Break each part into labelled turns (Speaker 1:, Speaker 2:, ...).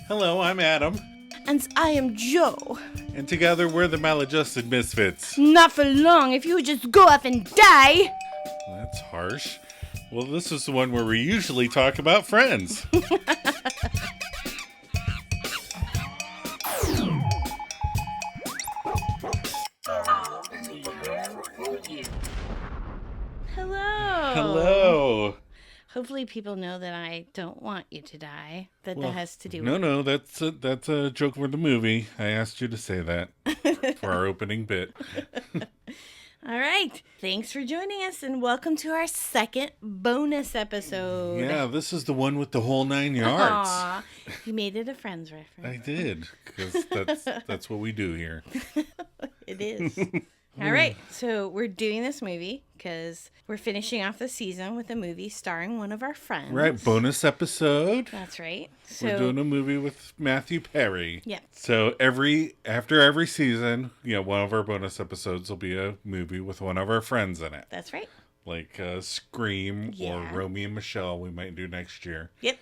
Speaker 1: Hello, I'm Adam.
Speaker 2: And I am Joe.
Speaker 1: And together we're the Maladjusted Misfits.
Speaker 2: Not for long, if you would just go off and die.
Speaker 1: That's harsh. Well, this is the one where we usually talk about friends.
Speaker 2: Hello.
Speaker 1: Hello.
Speaker 2: Hopefully people know that I don't want you to die. That has to do with...
Speaker 1: No, that's a joke for the movie. I asked you to say that for our opening bit.
Speaker 2: All right. Thanks for joining us and welcome to our second bonus episode.
Speaker 1: Yeah, this is the one with the whole 9 yards.
Speaker 2: Aw, you made it a Friends reference.
Speaker 1: I did, because that's what we do here.
Speaker 2: It is. All right, so we're doing this movie because we're finishing off the season with a movie starring one of our friends.
Speaker 1: Right, bonus episode.
Speaker 2: That's right. So
Speaker 1: We're doing a movie with Matthew Perry.
Speaker 2: Yeah.
Speaker 1: So after every season, one of our bonus episodes will be a movie with one of our friends in it.
Speaker 2: That's right.
Speaker 1: Like Scream or Romeo and Michelle we might do next year.
Speaker 2: Yep.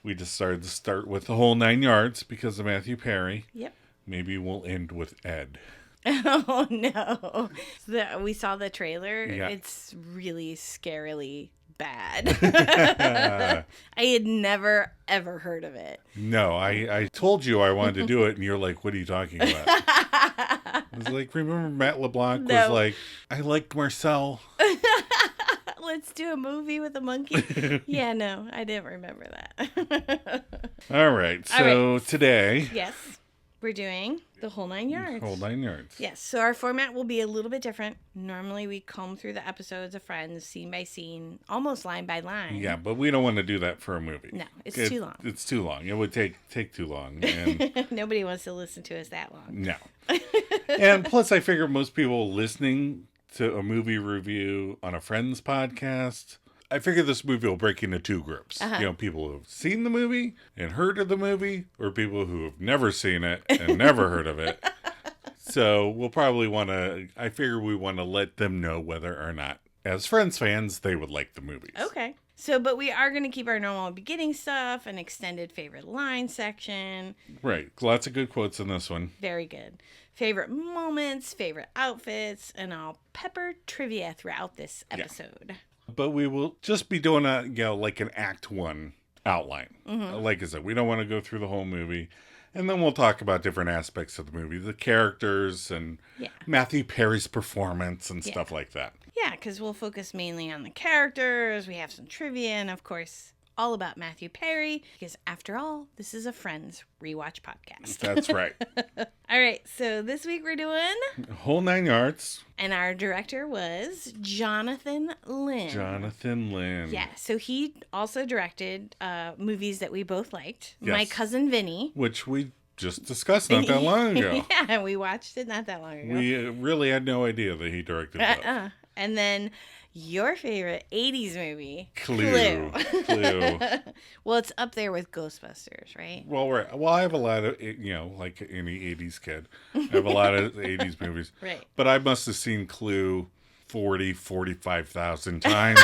Speaker 1: We decided to start with the whole 9 yards because of Matthew Perry.
Speaker 2: Yep.
Speaker 1: Maybe we'll end with Ed.
Speaker 2: Oh, no. We saw the trailer.
Speaker 1: Yeah.
Speaker 2: It's really scarily bad. I had never, ever heard of it.
Speaker 1: No, I told you I wanted to do it, and you're like, what are you talking about? I was like, remember Matt LeBlanc was like, I like Marcel.
Speaker 2: Let's do a movie with a monkey. Yeah, no, I didn't remember that.
Speaker 1: All right, so today...
Speaker 2: Yes, we're doing the whole 9 yards.
Speaker 1: Whole 9 yards.
Speaker 2: Yes, so our format will be a little bit different. Normally we comb through the episodes of Friends scene by scene, almost line by line.
Speaker 1: Yeah, but we don't want to do that for a movie.
Speaker 2: No, it's too long.
Speaker 1: It's too long. It would take too long. And
Speaker 2: Nobody wants to listen to us that long.
Speaker 1: no. And plus, I figure most people listening to a movie review on a Friends podcast, I figure this movie will break into two groups. People who have seen the movie and heard of the movie, or people who have never seen it and never heard of it. So we'll probably I figure we want to let them know whether or not, as Friends fans, they would like the movies.
Speaker 2: Okay. So, but we are going to keep our normal beginning stuff, an extended favorite line section.
Speaker 1: Right. Lots of good quotes in this one.
Speaker 2: Very good. Favorite moments, favorite outfits, and I'll pepper trivia throughout this episode.
Speaker 1: Yeah. But we will just be doing like an Act 1 outline. Mm-hmm. Like I said, we don't want to go through the whole movie. And then we'll talk about different aspects of the movie, the characters and Matthew Perry's performance and stuff like that.
Speaker 2: Yeah, because we'll focus mainly on the characters. We have some trivia and, of course, all about Matthew Perry. Because, after all, this is a Friends rewatch podcast.
Speaker 1: That's right.
Speaker 2: All right, so this week we're doing...
Speaker 1: Whole 9 yards.
Speaker 2: And our director was Jonathan Lynn.
Speaker 1: Jonathan Lynn.
Speaker 2: Yeah, so he also directed movies that we both liked.
Speaker 1: Yes.
Speaker 2: My Cousin Vinny.
Speaker 1: Which we just discussed not that long ago.
Speaker 2: Yeah, we watched it not that long ago.
Speaker 1: We really had no idea that he directed both.
Speaker 2: And then your favorite 80s movie,
Speaker 1: Clue.
Speaker 2: Well, it's up there with Ghostbusters, right?
Speaker 1: Well, I have a lot of, like any 80s kid, I have a lot of 80s movies.
Speaker 2: Right.
Speaker 1: But I must have seen Clue 45,000 times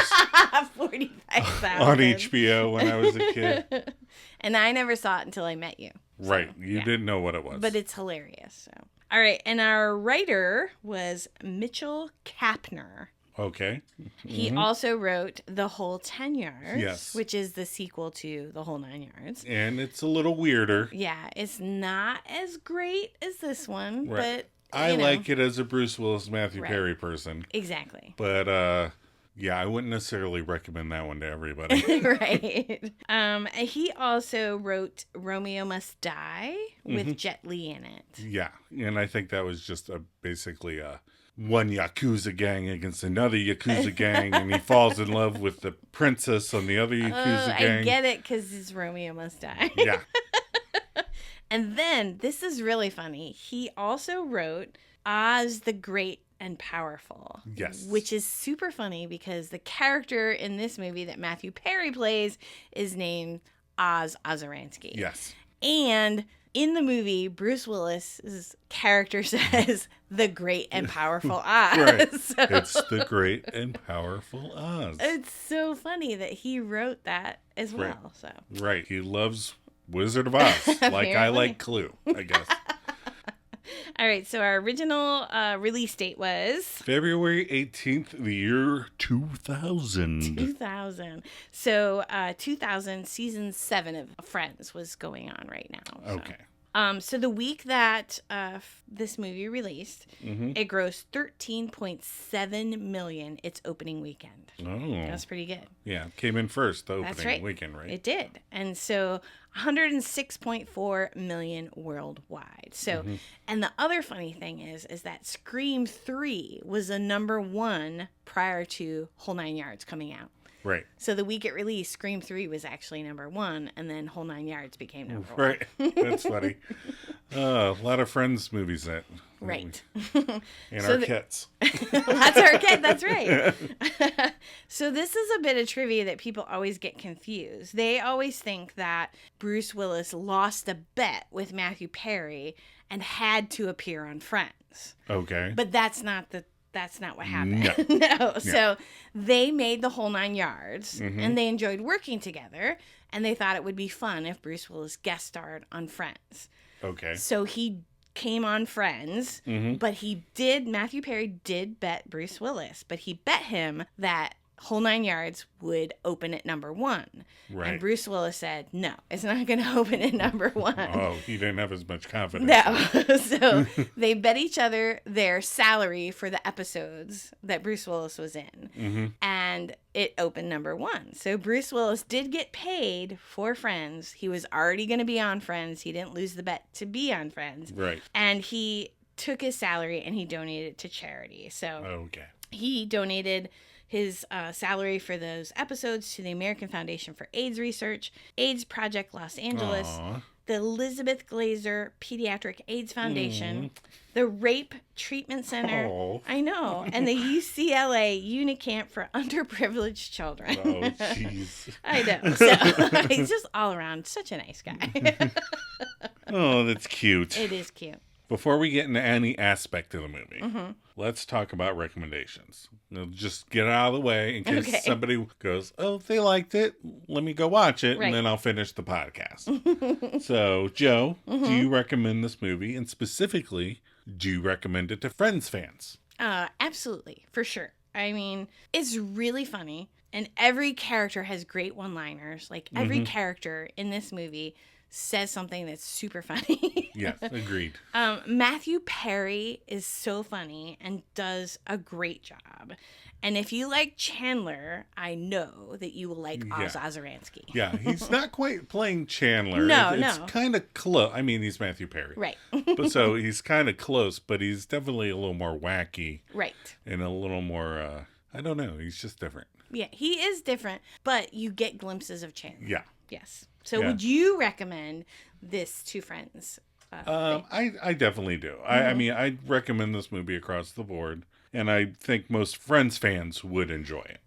Speaker 2: 45,000
Speaker 1: on HBO when I was a kid.
Speaker 2: And I never saw it until I met you. So,
Speaker 1: right. You didn't know what it was.
Speaker 2: But it's hilarious. So, all right. And our writer was Mitchell Kapner.
Speaker 1: Okay. Mm-hmm.
Speaker 2: He also wrote The Whole 10 Yards,
Speaker 1: yes,
Speaker 2: which is the sequel to The Whole 9 Yards.
Speaker 1: And it's a little weirder.
Speaker 2: Yeah, it's not as great as this one,
Speaker 1: right.
Speaker 2: But
Speaker 1: I like it as a Bruce Willis, Matthew Perry person.
Speaker 2: Exactly.
Speaker 1: But I wouldn't necessarily recommend that one to everybody.
Speaker 2: Right. He also wrote Romeo Must Die with Jet Li in it.
Speaker 1: Yeah, and I think that was just basically one Yakuza gang against another Yakuza gang, and he falls in love with the princess on the other Yakuza gang.
Speaker 2: I get it, because it's Romeo Must Die.
Speaker 1: Yeah.
Speaker 2: And then, this is really funny, he also wrote Oz the Great and Powerful.
Speaker 1: Yes.
Speaker 2: Which is super funny, because the character in this movie that Matthew Perry plays is named Oz Ozeransky.
Speaker 1: Yes.
Speaker 2: And in the movie, Bruce Willis's character says, the great and powerful Oz.
Speaker 1: Right.
Speaker 2: So,
Speaker 1: it's the great and powerful Oz.
Speaker 2: It's so funny that he wrote that as well.
Speaker 1: Right.
Speaker 2: So
Speaker 1: Right. He loves Wizard of Oz. Like I
Speaker 2: Apparently.
Speaker 1: like Clue, I guess.
Speaker 2: All right, so our original release date was
Speaker 1: February 18th, the year 2000.
Speaker 2: 2000. So 2000, season 7 of Friends was going on right now. So.
Speaker 1: Okay.
Speaker 2: So the week that this movie released, it grossed $13.7 million its opening weekend.
Speaker 1: Oh.
Speaker 2: That's pretty good.
Speaker 1: Yeah, came in first the
Speaker 2: That's
Speaker 1: opening
Speaker 2: right.
Speaker 1: weekend, right?
Speaker 2: It did. And so 106.4 million worldwide. So, and the other funny thing is that Scream 3 was the number 1 prior to Whole 9 Yards coming out.
Speaker 1: Right.
Speaker 2: So the week it released, Scream 3 was actually number 1, and then Whole 9 Yards became number 1.
Speaker 1: Right. That's funny. A lot of Friends movies that.
Speaker 2: Right.
Speaker 1: And
Speaker 2: So
Speaker 1: our kits.
Speaker 2: That's our kid. That's right. So this is a bit of trivia that people always get confused. They always think that Bruce Willis lost a bet with Matthew Perry and had to appear on Friends.
Speaker 1: Okay.
Speaker 2: But that's not what happened.
Speaker 1: No.
Speaker 2: No. So they made the Whole 9 Yards, and they enjoyed working together, and they thought it would be fun if Bruce Willis guest starred on Friends.
Speaker 1: Okay.
Speaker 2: So he came on Friends, but Matthew Perry did bet Bruce Willis, but he bet him that Whole 9 Yards would open at number 1.
Speaker 1: Right.
Speaker 2: And Bruce Willis said, no, it's not going to open at number 1.
Speaker 1: Oh, he didn't have as much confidence.
Speaker 2: No. So they bet each other their salary for the episodes that Bruce Willis was in. And it opened number 1. So Bruce Willis did get paid for Friends. He was already going to be on Friends. He didn't lose the bet to be on Friends.
Speaker 1: Right.
Speaker 2: And he took his salary and he donated it to charity. So
Speaker 1: Okay.
Speaker 2: he donated his salary for those episodes to the American Foundation for AIDS Research, AIDS Project Los Angeles,
Speaker 1: Aww.
Speaker 2: the Elizabeth Glaser Pediatric AIDS Foundation, the Rape Treatment Center,
Speaker 1: Oh.
Speaker 2: I know, and the UCLA Unicamp for Underprivileged Children.
Speaker 1: Oh, jeez.
Speaker 2: I know. So he's just all around such a nice guy.
Speaker 1: Oh, that's cute.
Speaker 2: It is cute.
Speaker 1: Before we get into any aspect of the movie, let's talk about recommendations. We'll just get it out of the way in case
Speaker 2: Okay.
Speaker 1: somebody goes, oh, they liked it. Let me go watch it,
Speaker 2: Right.
Speaker 1: and then I'll finish the podcast. So, Joe, do you recommend this movie? And specifically, do you recommend it to Friends fans?
Speaker 2: Absolutely, for sure. I mean, it's really funny, and every character has great one-liners. Like, every character in this movie says something that's super funny.
Speaker 1: Yes, agreed.
Speaker 2: Matthew Perry is so funny and does a great job. And if you like Chandler, I know that you will like Oz Ozaransky.
Speaker 1: Yeah, he's not quite playing Chandler.
Speaker 2: No,
Speaker 1: It's
Speaker 2: no.
Speaker 1: kind of close. I mean, he's Matthew Perry.
Speaker 2: Right.
Speaker 1: But so he's kind of close, but he's definitely a little more wacky
Speaker 2: Right.
Speaker 1: and a little more, I don't know, he's just different.
Speaker 2: Yeah, he is different, but you get glimpses of Chandler.
Speaker 1: Yeah.
Speaker 2: Yes. So
Speaker 1: Yeah.
Speaker 2: would you recommend this to friends?
Speaker 1: I definitely do. I mean, I recommend this movie across the board, and I think most Friends fans would enjoy it.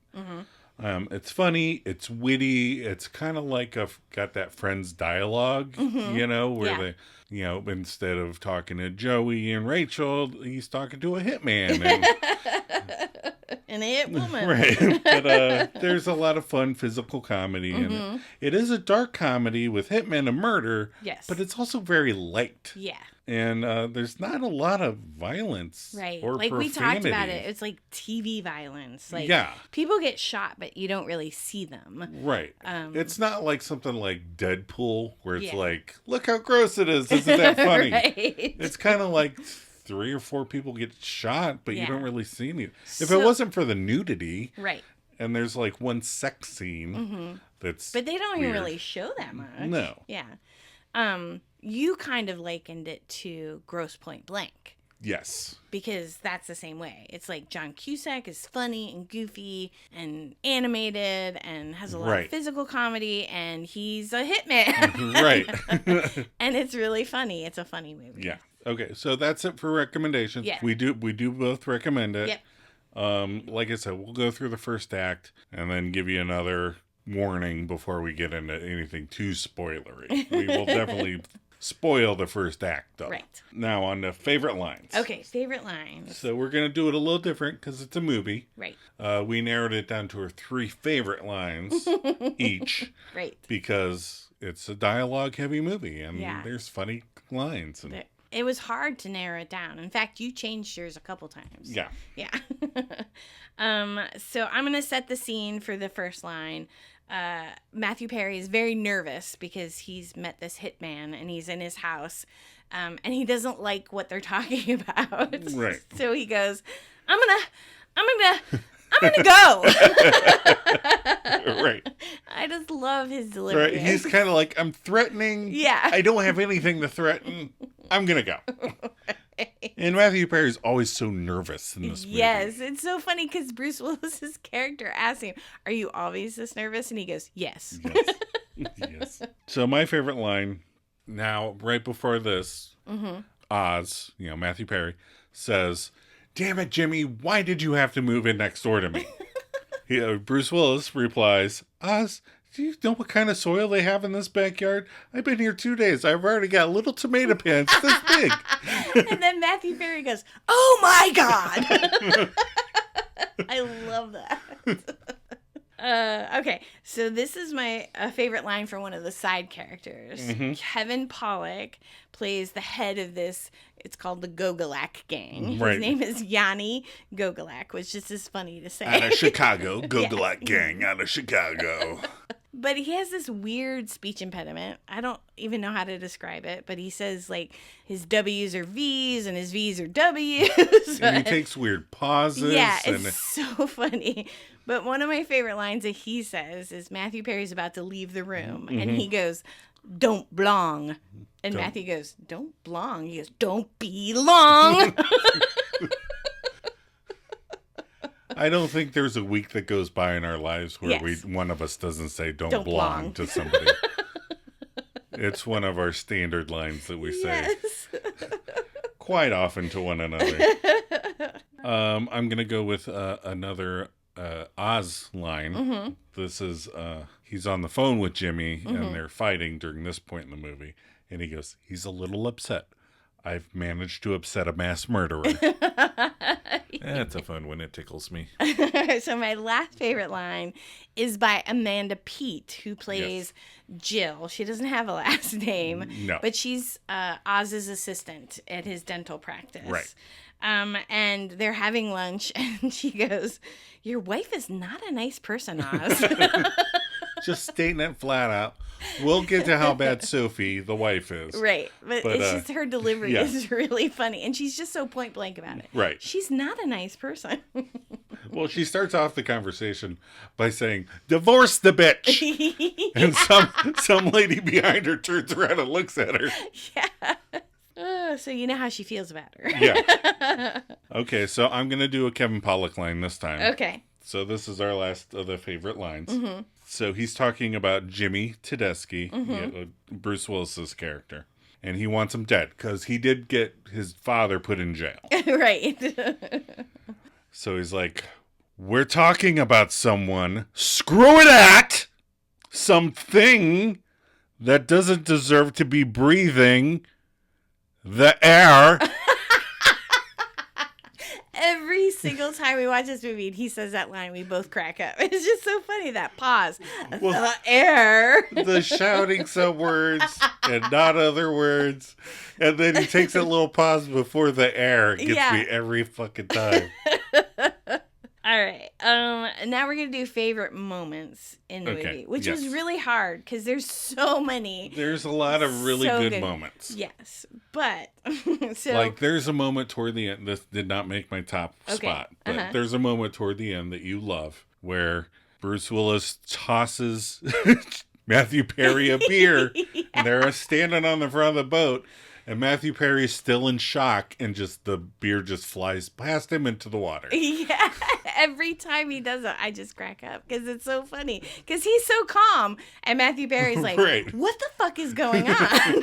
Speaker 1: It's funny, it's witty, it's kind of like got that Friends dialogue, you know, where they, you know, instead of talking to Joey and Rachel, he's talking to a hitman. And,
Speaker 2: An it woman.
Speaker 1: right. But there's a lot of fun physical comedy in it. It is a dark comedy with hitmen and murder,
Speaker 2: Yes.
Speaker 1: but it's also very light.
Speaker 2: Yeah.
Speaker 1: And there's not a lot of violence
Speaker 2: Right.
Speaker 1: or
Speaker 2: Like
Speaker 1: profanity.
Speaker 2: we talked about it. It's like TV violence. Like
Speaker 1: Yeah.
Speaker 2: people get shot, but you don't really see them.
Speaker 1: Right. It's not like something like Deadpool where it's
Speaker 2: Yeah.
Speaker 1: like, look how gross it is. Isn't that funny?
Speaker 2: Right.
Speaker 1: It's kind of like 3 or 4 people get shot, but you
Speaker 2: Yeah.
Speaker 1: don't really see any. If
Speaker 2: So-
Speaker 1: it wasn't for the nudity,
Speaker 2: Right.
Speaker 1: and there's like one sex scene that's
Speaker 2: But they don't even
Speaker 1: weird.
Speaker 2: really show that much.
Speaker 1: No.
Speaker 2: Yeah. You kind of likened it to Gross Point Blank.
Speaker 1: Yes.
Speaker 2: Because that's the same way. It's like John Cusack is funny and goofy and animated and has a lot
Speaker 1: Right.
Speaker 2: of physical comedy, and he's a hitman.
Speaker 1: Right.
Speaker 2: And it's really funny. It's a funny movie.
Speaker 1: Yeah. Okay, so that's it for recommendations.
Speaker 2: Yeah.
Speaker 1: We do both recommend it.
Speaker 2: Yep.
Speaker 1: Like I said, we'll go through the first act and then give you another warning before we get into anything too spoilery. We will definitely spoil the first act, though.
Speaker 2: Right.
Speaker 1: Now, on the favorite lines.
Speaker 2: Okay, favorite lines.
Speaker 1: So we're going to do it a little different because it's a movie.
Speaker 2: Right.
Speaker 1: We narrowed it down to our 3 favorite lines each.
Speaker 2: Right.
Speaker 1: Because it's a dialogue-heavy movie, and there's funny lines. And...
Speaker 2: It was hard to narrow it down. In fact, you changed yours a couple times.
Speaker 1: Yeah.
Speaker 2: Yeah. So I'm going to set the scene for the first line. Matthew Perry is very nervous because he's met this hitman and he's in his house, and he doesn't like what they're talking about.
Speaker 1: Right.
Speaker 2: So he goes, I'm gonna go.
Speaker 1: Right.
Speaker 2: I just love his delivery.
Speaker 1: Right. He's kind of like, I'm threatening.
Speaker 2: Yeah.
Speaker 1: I don't have anything to threaten. I'm gonna go. And Matthew Perry's always so nervous in this movie.
Speaker 2: Yes, it's so funny because Bruce Willis's character asks him, "Are you always this nervous?" And he goes, "Yes."
Speaker 1: Yes. Yes. So my favorite line now, right before this, Oz, Matthew Perry says, "Damn it, Jimmy! Why did you have to move in next door to me?" Bruce Willis replies, "Oz, do you know what kind of soil they have in this backyard? I've been here 2 days. I've already got little tomato plants this big."
Speaker 2: And then Matthew Perry goes, "Oh my God." I love that. Okay, so this is my favorite line for one of the side characters. Kevin Pollak plays the head of this. It's called the Gogolak Gang.
Speaker 1: Right.
Speaker 2: His name is Yanni Gogolak, which just is funny to say.
Speaker 1: Out of Chicago. Gogolak Gang out of Chicago.
Speaker 2: But he has this weird speech impediment. I don't even know how to describe it, but he says, like, his W's are V's and his V's are W's.
Speaker 1: And he takes weird pauses.
Speaker 2: Yeah, it's so funny. But one of my favorite lines that he says is Matthew Perry's about to leave the room, and he goes, "Don't blong." And Matthew goes, "Don't blong." He goes, "Don't be long."
Speaker 1: I don't think there's a week that goes by in our lives where
Speaker 2: Yes.
Speaker 1: one of us doesn't say don't
Speaker 2: blong
Speaker 1: blong to somebody. It's one of our standard lines that we say
Speaker 2: Yes.
Speaker 1: quite often to one another. I'm going to go with another Oz line. This is, he's on the phone with Jimmy and they're fighting during this point in the movie. And he goes, he's a little upset. I've managed to upset a mass murderer. That's a fun one. It tickles me.
Speaker 2: So my last favorite line is by Amanda Peet, who plays Jill. She doesn't have a last name.
Speaker 1: No.
Speaker 2: But she's Oz's assistant at his dental practice.
Speaker 1: Right.
Speaker 2: And they're having lunch, and she goes, "Your wife is not a nice person, Oz."
Speaker 1: Just stating it flat out. We'll get to how bad Sophie, the wife, is.
Speaker 2: Right. But it's just her delivery is really funny. And she's just so point blank about it.
Speaker 1: Right.
Speaker 2: She's not a nice person.
Speaker 1: Well, she starts off the conversation by saying, "Divorce the bitch." And some lady behind her turns around and looks at her.
Speaker 2: Yeah. So you know how she feels about her.
Speaker 1: Yeah. Okay, so I'm going to do a Kevin Pollak line this time.
Speaker 2: Okay.
Speaker 1: So this is our last of the favorite lines. So he's talking about Jimmy Tedeschi, Bruce Willis's character. And he wants him dead because he did get his father put in jail.
Speaker 2: Right.
Speaker 1: So he's like, "We're talking about someone, screw it at, something that doesn't deserve to be breathing the air."
Speaker 2: Every single time we watch this movie and he says that line, we both crack up. It's just so funny, that pause.
Speaker 1: Well,
Speaker 2: the air.
Speaker 1: The shouting some words and not other words. And then he takes a little pause before the air. It gets me every fucking time.
Speaker 2: All right. Now we're going to do favorite moments in the movie, which was really hard because there's so many.
Speaker 1: There's a lot of really good moments.
Speaker 2: Yes. But, so.
Speaker 1: Like, there's a moment toward the end. This did not make my top spot. But there's a moment toward the end that you love where Bruce Willis tosses Matthew Perry a beer. And they're standing on the front of the boat. And Matthew Perry is still in shock, and just the beer just flies past him into the water.
Speaker 2: Yeah, every time he does it, I just crack up because it's so funny. Because he's so calm, and Matthew Perry's like, "What the fuck is going on?"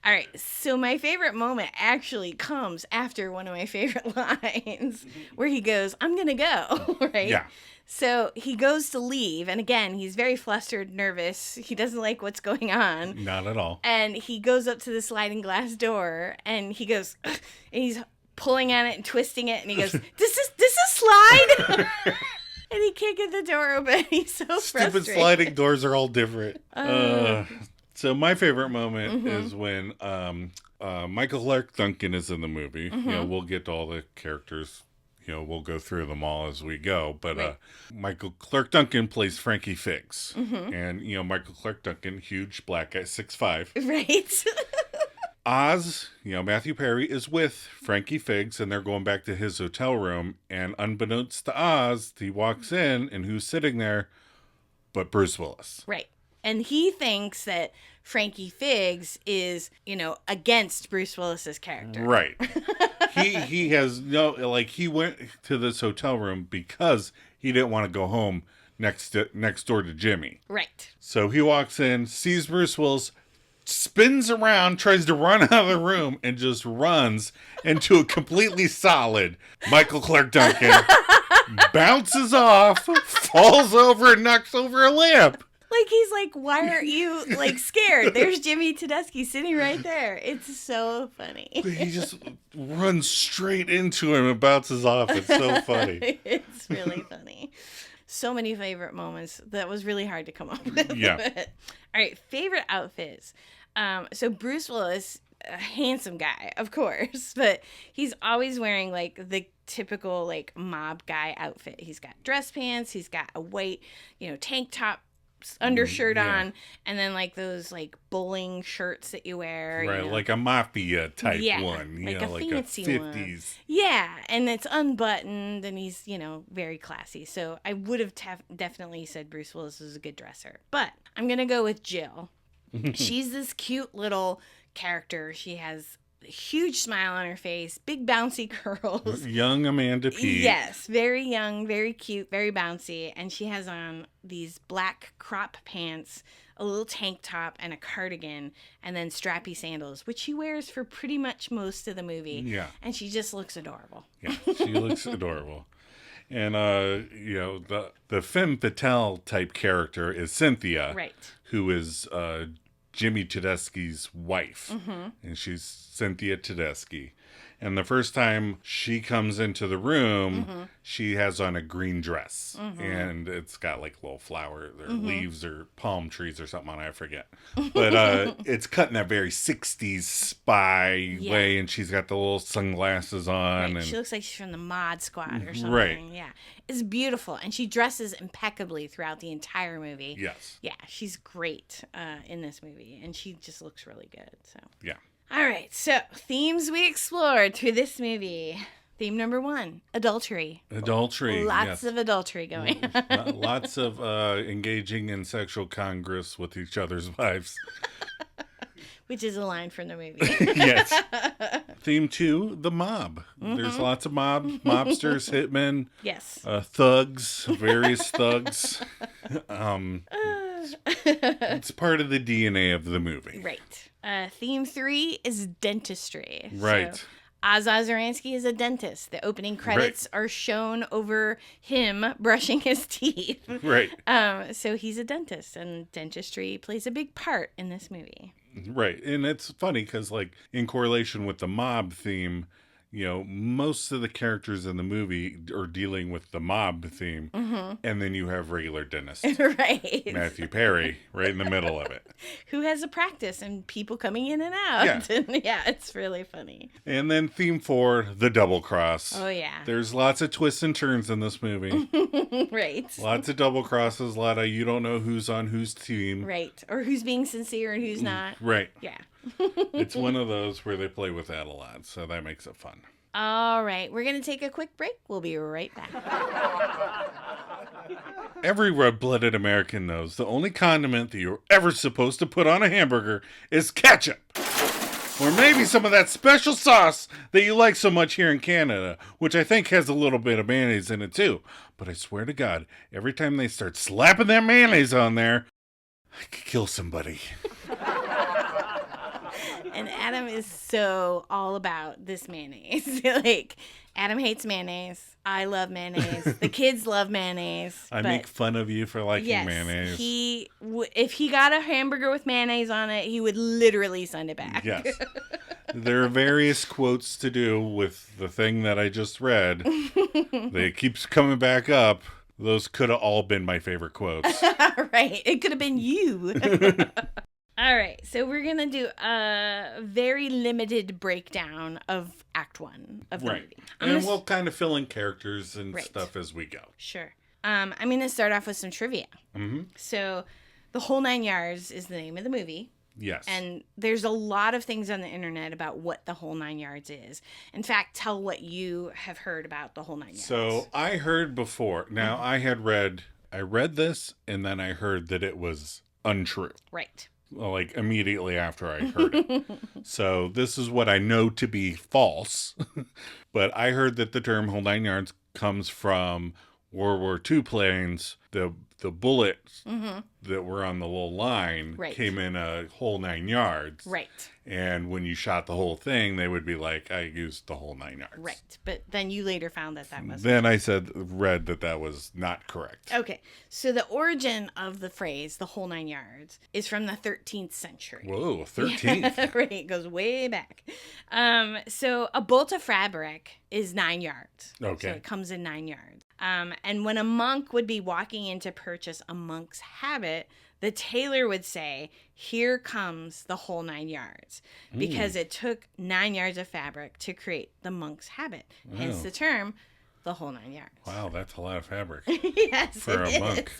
Speaker 2: All right, so my favorite moment actually comes after one of my favorite lines where he goes, I'm going to go, right?
Speaker 1: Yeah.
Speaker 2: So he goes to leave, and again, he's very flustered, nervous. He doesn't like what's going on.
Speaker 1: Not at all.
Speaker 2: And he goes up to the sliding glass door, and he goes, and he's pulling at it and twisting it, and he goes, Does this slide? And he can't get the door open. He's so frustrated.
Speaker 1: Stupid sliding doors are all different. So my favorite moment is when Michael Clark Duncan is in the movie. You know, we'll get to all the characters. You know, we'll go through them all as we go. But Michael Clark Duncan plays Frankie Figs. And, you know, Michael Clark Duncan, huge black guy, 6'5".
Speaker 2: Right.
Speaker 1: Oz, you know, Matthew Perry is with Frankie Figs, and they're going back to his hotel room. And unbeknownst to Oz, he walks in, and who's sitting there but Bruce Willis.
Speaker 2: Right. And he thinks that Frankie Figs is, you know, against Bruce Willis's character.
Speaker 1: Right. he has no, like, he went to this hotel room because he didn't want to go home next door to Jimmy.
Speaker 2: Right.
Speaker 1: So he walks in, sees Bruce Willis, spins around, tries to run out of the room, and just runs into a completely solid Michael Clark Duncan, bounces off, falls over, and knocks over a lamp.
Speaker 2: Like, he's like, why aren't you, like, scared? There's Jimmy Tedeschi sitting right there. It's so funny.
Speaker 1: He just runs straight into him and bounces off. It's so funny.
Speaker 2: It's really funny. So many favorite moments. That was really hard to come up with.
Speaker 1: Yeah.
Speaker 2: All right, favorite outfits. So Bruce Willis, a handsome guy, of course, but he's always wearing, like, the typical, like, mob guy outfit. He's got dress pants. He's got a white, you know, tank top, undershirt on, and then like those like bowling shirts that you wear,
Speaker 1: right?
Speaker 2: You know?
Speaker 1: Like a mafia type one,
Speaker 2: like a fancy
Speaker 1: a 50s.
Speaker 2: one. Yeah, and it's unbuttoned, and he's, you know, very classy. So I would have definitely said Bruce Willis is a good dresser, but I'm gonna go with Jill. She's this cute little character. She has a huge smile on her face, big bouncy curls.
Speaker 1: Young Amanda Peet.
Speaker 2: Yes, very young, very cute, very bouncy. And she has on these black crop pants, a little tank top, and a cardigan, and then strappy sandals, which she wears for pretty much most of the movie.
Speaker 1: Yeah.
Speaker 2: And she just looks adorable.
Speaker 1: Yeah, she looks adorable. And, you know, the femme fatale type character is Cynthia.
Speaker 2: Right.
Speaker 1: Who is Jimmy Tedeschi's wife. And she's Cynthia Tedeschi. And the first time she comes into the room, she has on a green dress. And it's got like little flowers or leaves or palm trees or something on it, I forget. But it's cut in that very 60s spy way. And she's got the little sunglasses on.
Speaker 2: Right.
Speaker 1: And
Speaker 2: she looks like she's from the Mod Squad or something.
Speaker 1: Right.
Speaker 2: Yeah. It's beautiful. And she dresses impeccably throughout the entire movie.
Speaker 1: Yes.
Speaker 2: Yeah, she's great in this movie. And she just looks really good. So.
Speaker 1: Yeah.
Speaker 2: All right, so themes we explored through this movie. Theme number 1, adultery.
Speaker 1: Adultery.
Speaker 2: Lots of adultery going on.
Speaker 1: Lots of engaging in sexual congress with each other's wives.
Speaker 2: Which is a line from the movie.
Speaker 1: Yes. Theme 2, the mob. There's lots of mobsters, hitmen.
Speaker 2: Yes.
Speaker 1: Thugs, various thugs. It's part of the DNA of the movie.
Speaker 2: Right. Theme 3 is dentistry.
Speaker 1: Right.
Speaker 2: So, Oz Ozeransky is a dentist. The opening credits are shown over him brushing his teeth.
Speaker 1: Right.
Speaker 2: So he's a dentist, and dentistry plays a big part in this movie.
Speaker 1: Right. And it's funny because, like, in correlation with the mob theme, you know, most of the characters in the movie are dealing with the mob theme. And then you have regular dentist.
Speaker 2: Right.
Speaker 1: Matthew Perry right in the middle of it.
Speaker 2: Who has a practice and people coming in and out.
Speaker 1: Yeah.
Speaker 2: And yeah, it's really funny.
Speaker 1: And then theme 4, the double cross.
Speaker 2: Oh, yeah.
Speaker 1: There's lots of twists and turns in this movie.
Speaker 2: Right.
Speaker 1: Lots of double crosses, a lot of you don't know who's on whose team.
Speaker 2: Right. Or who's being sincere and who's not.
Speaker 1: Right.
Speaker 2: Yeah.
Speaker 1: It's one of those where they play with that a lot, so that makes it fun.
Speaker 2: All right. We're going to take a quick break. We'll be right back.
Speaker 1: Every red-blooded American knows the only condiment that you're ever supposed to put on a hamburger is ketchup. Or maybe some of that special sauce that you like so much here in Canada, which I think has a little bit of mayonnaise in it too. But I swear to God, every time they start slapping that mayonnaise on there, I could kill somebody.
Speaker 2: And Adam is so all about this mayonnaise. Like, Adam hates mayonnaise. I love mayonnaise. The kids love mayonnaise.
Speaker 1: I make fun of you for liking mayonnaise.
Speaker 2: If he got a hamburger with mayonnaise on it, he would literally send it back.
Speaker 1: Yes. There are various quotes to do with the thing that I just read. It keeps coming back up. Those could have all been my favorite quotes.
Speaker 2: Right. It could have been you. All right. So we're going to do a very limited breakdown of Act 1 of the movie.
Speaker 1: And we'll kind of fill in characters and stuff as we go.
Speaker 2: Sure. I'm going to start off with some trivia. Mm-hmm. So The Whole Nine Yards is the name of the movie.
Speaker 1: Yes.
Speaker 2: And there's a lot of things on the internet about what The Whole Nine Yards is. In fact, tell what you have heard about The Whole Nine Yards.
Speaker 1: So I heard before. Now, I read this, and then I heard that it was untrue.
Speaker 2: Right.
Speaker 1: Like, immediately after I heard it. So this is what I know to be false. But I heard that the term Whole Nine Yards comes from World War II planes. The bullets that were on the little line came in a whole 9 yards.
Speaker 2: Right.
Speaker 1: And when you shot the whole thing, they would be like, I used the whole 9 yards.
Speaker 2: Right. But then you later found that was...
Speaker 1: Then I read that was not correct.
Speaker 2: Okay. So the origin of the phrase, the whole 9 yards, is from the 13th century.
Speaker 1: Whoa, 13th.
Speaker 2: Right. It goes way back. So a bolt of fabric is 9 yards.
Speaker 1: Okay.
Speaker 2: So it comes in 9 yards. And when a monk would be walking in to purchase a monk's habit, the tailor would say, "Here comes the whole 9 yards," because it took 9 yards of fabric to create the monk's habit. Wow. Hence the term, the whole 9 yards.
Speaker 1: Wow, that's a lot of fabric.
Speaker 2: Yes,
Speaker 1: for a monk.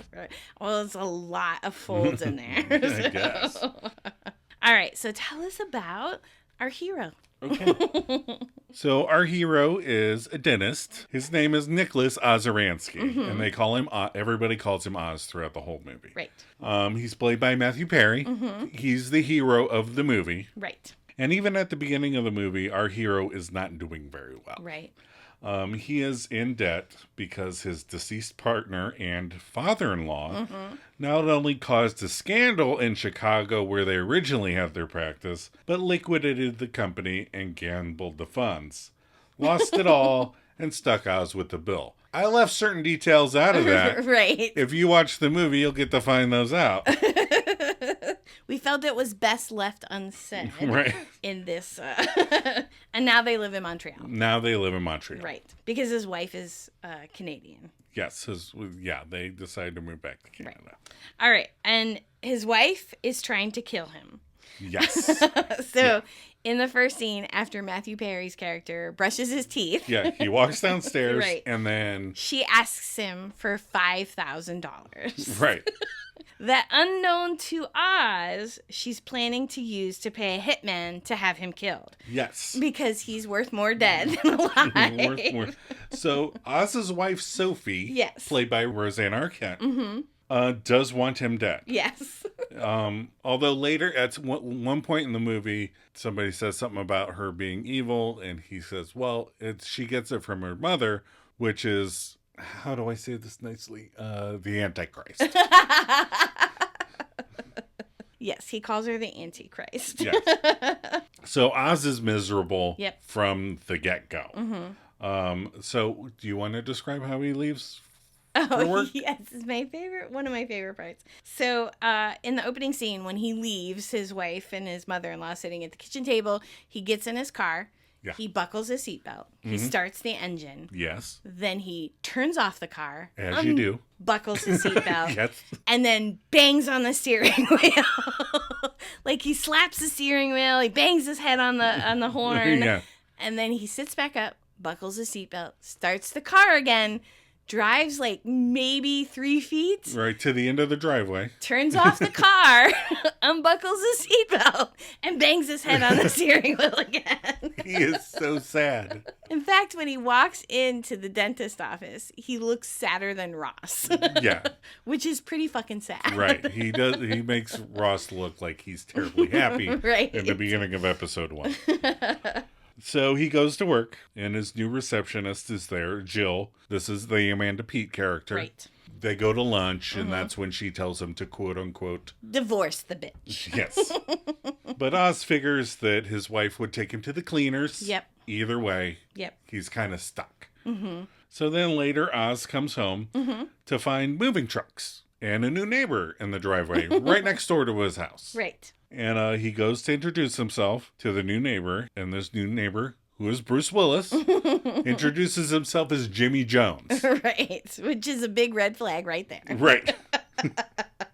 Speaker 2: Well, it's a lot of folds in there.
Speaker 1: I guess.
Speaker 2: All right, so tell us about our hero.
Speaker 1: Okay. So our hero is a dentist. His name is Nicholas Ozeransky, and they call him everybody calls him Oz throughout the whole movie.
Speaker 2: Right.
Speaker 1: He's played by Matthew Perry. He's the hero of the movie.
Speaker 2: Right.
Speaker 1: And even at the beginning of the movie, our hero is not doing very well.
Speaker 2: Right.
Speaker 1: He is in debt because his deceased partner and father-in-law not only caused a scandal in Chicago where they originally had their practice, but liquidated the company and gambled the funds. Lost it all and stuck Oz with the bill. I left certain details out of that.
Speaker 2: Right.
Speaker 1: If you watch the movie, you'll get to find those out.
Speaker 2: We felt it was best left unsaid in this. And now they live in Montreal.
Speaker 1: Right.
Speaker 2: Because his wife is Canadian.
Speaker 1: Yes. They decided to move back to Canada.
Speaker 2: Right. All right. And his wife is trying to kill him.
Speaker 1: Yes.
Speaker 2: In the first scene, after Matthew Perry's character brushes his teeth.
Speaker 1: Yeah, he walks downstairs and then...
Speaker 2: she asks him for $5,000.
Speaker 1: Right.
Speaker 2: That unknown to Oz, she's planning to use to pay a hitman to have him killed.
Speaker 1: Yes.
Speaker 2: Because he's worth more dead than alive.
Speaker 1: So Oz's wife, Sophie, played by Roseanne Arquette, does want him dead.
Speaker 2: Yes.
Speaker 1: Although later, at one point in the movie, somebody says something about her being evil, and he says, well, she gets it from her mother, which is... how do I say this nicely? The Antichrist.
Speaker 2: Yes, he calls her the Antichrist.
Speaker 1: Yes. So Oz is miserable from the get-go. So do you want to describe how he leaves for work?
Speaker 2: Yes, it's one of my favorite parts. So in the opening scene, when he leaves his wife and his mother-in-law sitting at the kitchen table, he gets in his car. Yeah. He buckles his seatbelt. He starts the engine.
Speaker 1: Yes.
Speaker 2: Then he turns off the car.
Speaker 1: As you do.
Speaker 2: Buckles his seatbelt.
Speaker 1: Yes.
Speaker 2: And then bangs on the steering wheel. Like he slaps the steering wheel. He bangs his head on the horn.
Speaker 1: Yeah.
Speaker 2: And then he sits back up, buckles his seatbelt, starts the car again, drives like maybe 3 feet.
Speaker 1: Right to the end of the driveway.
Speaker 2: Turns off the car, unbuckles his seatbelt, and bangs his head on the steering wheel again.
Speaker 1: He is so sad.
Speaker 2: In fact, when he walks into the dentist office, he looks sadder than Ross.
Speaker 1: Yeah.
Speaker 2: Which is pretty fucking sad.
Speaker 1: Right. He does. He makes Ross look like he's terribly happy in the beginning of episode 1. So he goes to work, and his new receptionist is there, Jill. This is the Amanda Peet character.
Speaker 2: Right.
Speaker 1: they go to lunch, and that's when she tells him to quote unquote
Speaker 2: divorce the bitch.
Speaker 1: Yes. But Oz figures that his wife would take him to the cleaners.
Speaker 2: Yep.
Speaker 1: Either way, he's kind of stuck. So then later, Oz comes home to find moving trucks and a new neighbor in the driveway right next door to his house.
Speaker 2: Right.
Speaker 1: And he goes to introduce himself to the new neighbor, and this new neighbor, who is Bruce Willis, introduces himself as Jimmy Jones.
Speaker 2: Right, which is a big red flag right there.
Speaker 1: Right.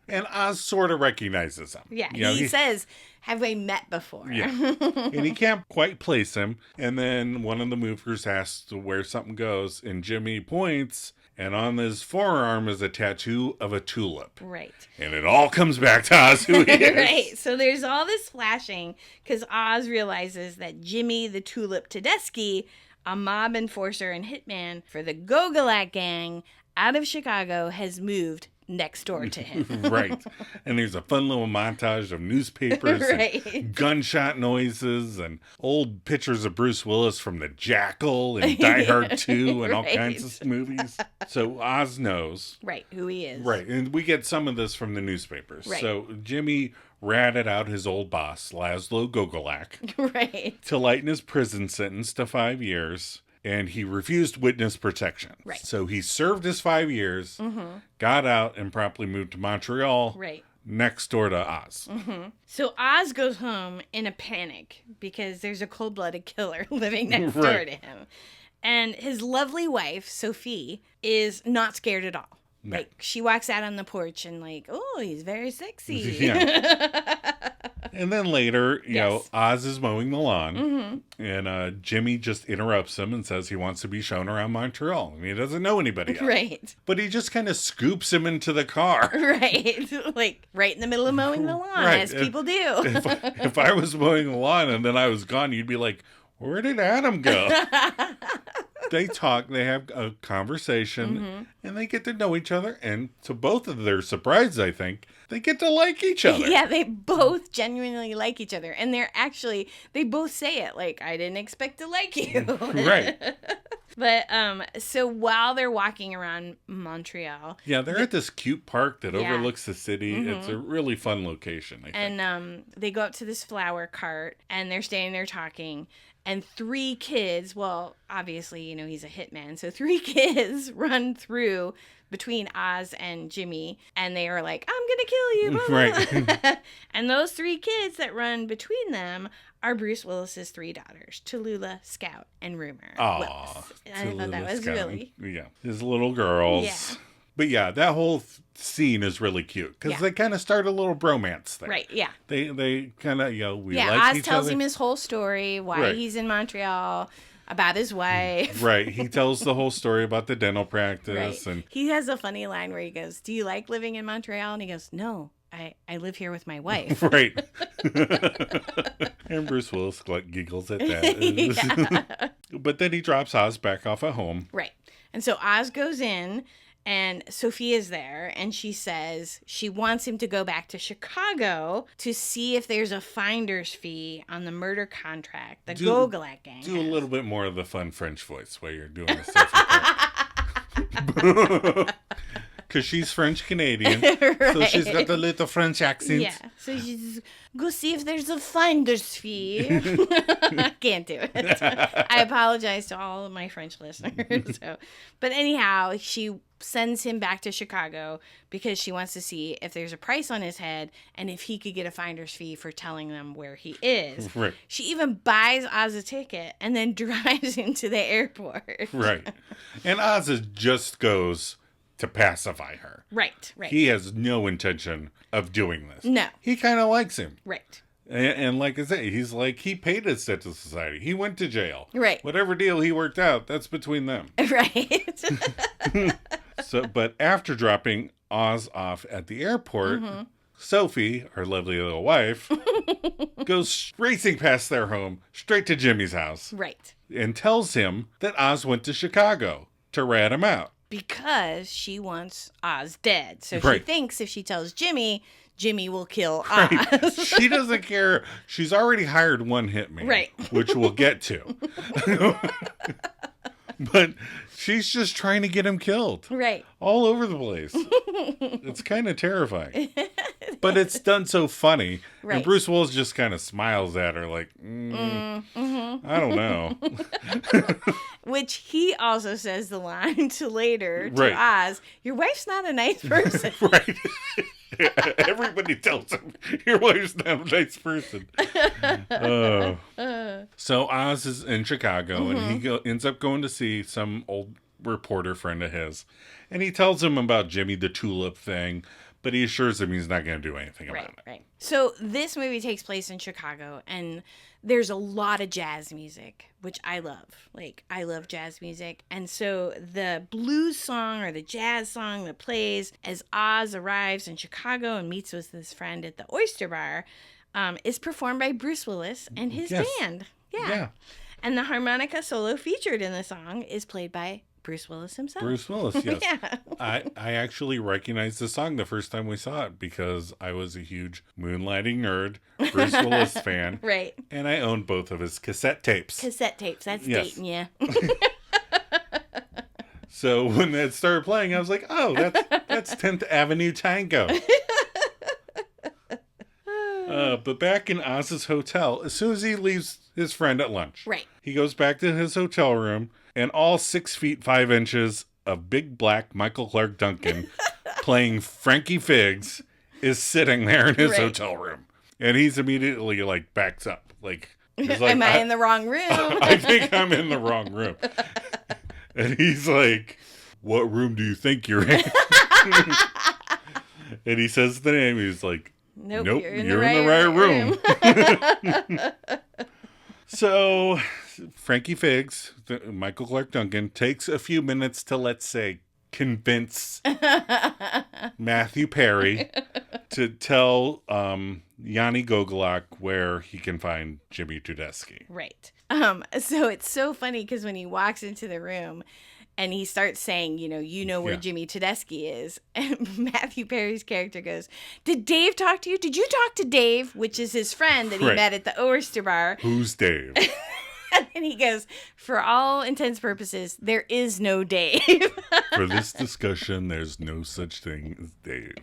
Speaker 1: And Oz sort of recognizes him.
Speaker 2: Yeah, he says, have we met before?
Speaker 1: Yeah. And he can't quite place him. And then one of the movers asks where something goes, and Jimmy points, and on his forearm is a tattoo of a tulip.
Speaker 2: Right.
Speaker 1: And it all comes back to Oz who he is.
Speaker 2: Right. So there's all this flashing because Oz realizes that Jimmy the Tulip Tedeschi, a mob enforcer and hitman for the Gogolak gang out of Chicago, has moved next door to him.
Speaker 1: Right. And there's a fun little montage of newspapers and gunshot noises and old pictures of Bruce Willis from The Jackal and Die Hard 2 and all kinds of movies. So Oz knows.
Speaker 2: Right, who he is.
Speaker 1: Right. And we get some of this from the newspapers.
Speaker 2: Right.
Speaker 1: So Jimmy ratted out his old boss, Laszlo Gogolak,
Speaker 2: right,
Speaker 1: to lighten his prison sentence to 5 years. And he refused witness protection.
Speaker 2: Right.
Speaker 1: So he served his 5 years, got out, and promptly moved to Montreal, next door to Oz.
Speaker 2: So Oz goes home in a panic because there's a cold-blooded killer living next door to him. And his lovely wife, Sophie, is not scared at all. No. Like, she walks out on the porch and like, oh, he's very sexy. Yeah.
Speaker 1: And then later, you know, Oz is mowing the lawn, and Jimmy just interrupts him and says he wants to be shown around Montreal. I mean, he doesn't know anybody else.
Speaker 2: Right.
Speaker 1: But he just kind of scoops him into the car.
Speaker 2: Right. Like, right in the middle of mowing the lawn, as people do.
Speaker 1: If I was mowing the lawn and then I was gone, you'd be like, where did Adam go? They talk, they have a conversation, and they get to know each other. And to both of their surprise, I think, they get to like each other.
Speaker 2: Yeah, they both genuinely like each other. And they both say it like, I didn't expect to like you.
Speaker 1: Right.
Speaker 2: But, so while they're walking around Montreal.
Speaker 1: Yeah, they're at this cute park that overlooks the city. It's a really fun location, I think.
Speaker 2: And they go up to this flower cart, and they're standing there talking. And 3 kids, well, obviously, you know, he's a hitman. So 3 kids run through between Oz and Jimmy. And they are like, I'm going to kill you. Blah, blah. And those 3 kids that run between them are Bruce Willis's 3 daughters, Tallulah, Scout, and Rumor.
Speaker 1: Aw.
Speaker 2: I thought that was really...
Speaker 1: Yeah. His little girls.
Speaker 2: Yeah.
Speaker 1: But yeah, that whole scene is really cute because they kind of start a little bromance there.
Speaker 2: Right, yeah.
Speaker 1: They kind of, you know, we like
Speaker 2: Oz
Speaker 1: each other.
Speaker 2: Oz tells him his whole story, why he's in Montreal, about his wife.
Speaker 1: Right. He tells the whole story about the dental practice. And
Speaker 2: he has a funny line where he goes, do you like living in Montreal? And he goes, no, I live here with my wife.
Speaker 1: Right. And Bruce Willis giggles at that. But then he drops Oz back off at home.
Speaker 2: Right. And so Oz goes in. And Sophia's there, and she says she wants him to go back to Chicago to see if there's a finder's fee on the murder contract the Gogolak gang
Speaker 1: Do
Speaker 2: has.
Speaker 1: a little bit more of the fun French voice while you're doing this. Because she's French-Canadian, so she's got a little French accent.
Speaker 2: Yeah, so she's, go see if there's a finder's fee. I can't do it. I apologize to all of my French listeners. But anyhow, she sends him back to Chicago because she wants to see if there's a price on his head and if he could get a finder's fee for telling them where he is.
Speaker 1: Right.
Speaker 2: She even buys Oz a ticket and then drives him to the airport.
Speaker 1: Right. And Oz just goes to pacify her.
Speaker 2: Right.
Speaker 1: He has no intention of doing this.
Speaker 2: No.
Speaker 1: He kind of likes him.
Speaker 2: Right.
Speaker 1: And like I say, he's like, he paid his debt to society. He went to jail.
Speaker 2: Right.
Speaker 1: Whatever deal he worked out, that's between them.
Speaker 2: Right.
Speaker 1: But after dropping Oz off at the airport, Sophie, our lovely little wife, goes racing past their home straight to Jimmy's house.
Speaker 2: Right.
Speaker 1: And tells him that Oz went to Chicago to rat him out.
Speaker 2: Because she wants Oz dead. So she thinks if she tells Jimmy, Jimmy will kill Oz.
Speaker 1: Right. She doesn't care. She's already hired one hitman.
Speaker 2: Right.
Speaker 1: Which we'll get to. But she's just trying to get him killed.
Speaker 2: Right.
Speaker 1: All over the place. It's kind of terrifying. But it's done so funny. Right. And Bruce Willis just kind of smiles at her like, I don't know.
Speaker 2: Which he also says the line to later to Oz, your wife's not a nice person.
Speaker 1: Right. Everybody tells him, your wife's not a nice person. So Oz is in Chicago, and he ends up going to see some old reporter friend of his. And he tells him about Jimmy the Tulip thing, but he assures him he's not going to do anything about it.
Speaker 2: Right. So this movie takes place in Chicago, and there's a lot of jazz music, which I love. Like, I love jazz music. And so the blues song or the jazz song that plays as Oz arrives in Chicago and meets with his friend at the Oyster Bar is performed by Bruce Willis and his band. Yeah. And the harmonica solo featured in the song is played by Bruce Willis himself.
Speaker 1: Bruce Willis, yes. Yeah. I actually recognized the song the first time we saw it because I was a huge Moonlighting nerd, Bruce Willis fan.
Speaker 2: Right.
Speaker 1: And I owned both of his cassette tapes.
Speaker 2: That's dating you.
Speaker 1: So when that started playing, I was like, oh, that's 10th Avenue Tango. But back in Oz's hotel, as soon as he leaves his friend at lunch, he goes back to his hotel room, and all 6 feet 5 inches of big black Michael Clark Duncan playing Frankie Figs is sitting there in his hotel room. And he's immediately like backs up. He's like,
Speaker 2: am I in the wrong room?
Speaker 1: I think I'm in the wrong room. And he's like, what room do you think you're in? And he says the name. He's like, nope, you're in the right room. So Frankie Figs, Michael Clark Duncan, takes a few minutes to, let's say, convince Matthew Perry to tell Yanni Gogolak where he can find Jimmy Tudesky.
Speaker 2: Right. So it's so funny because when he walks into the room and he starts saying, you know where Jimmy Tudesky is, and Matthew Perry's character goes, did Dave talk to you? Did you talk to Dave, which is his friend that he met at the Oyster Bar?
Speaker 1: Who's Dave?
Speaker 2: And he goes, for all intents and purposes, there is no Dave.
Speaker 1: For this discussion, there's no such thing as Dave.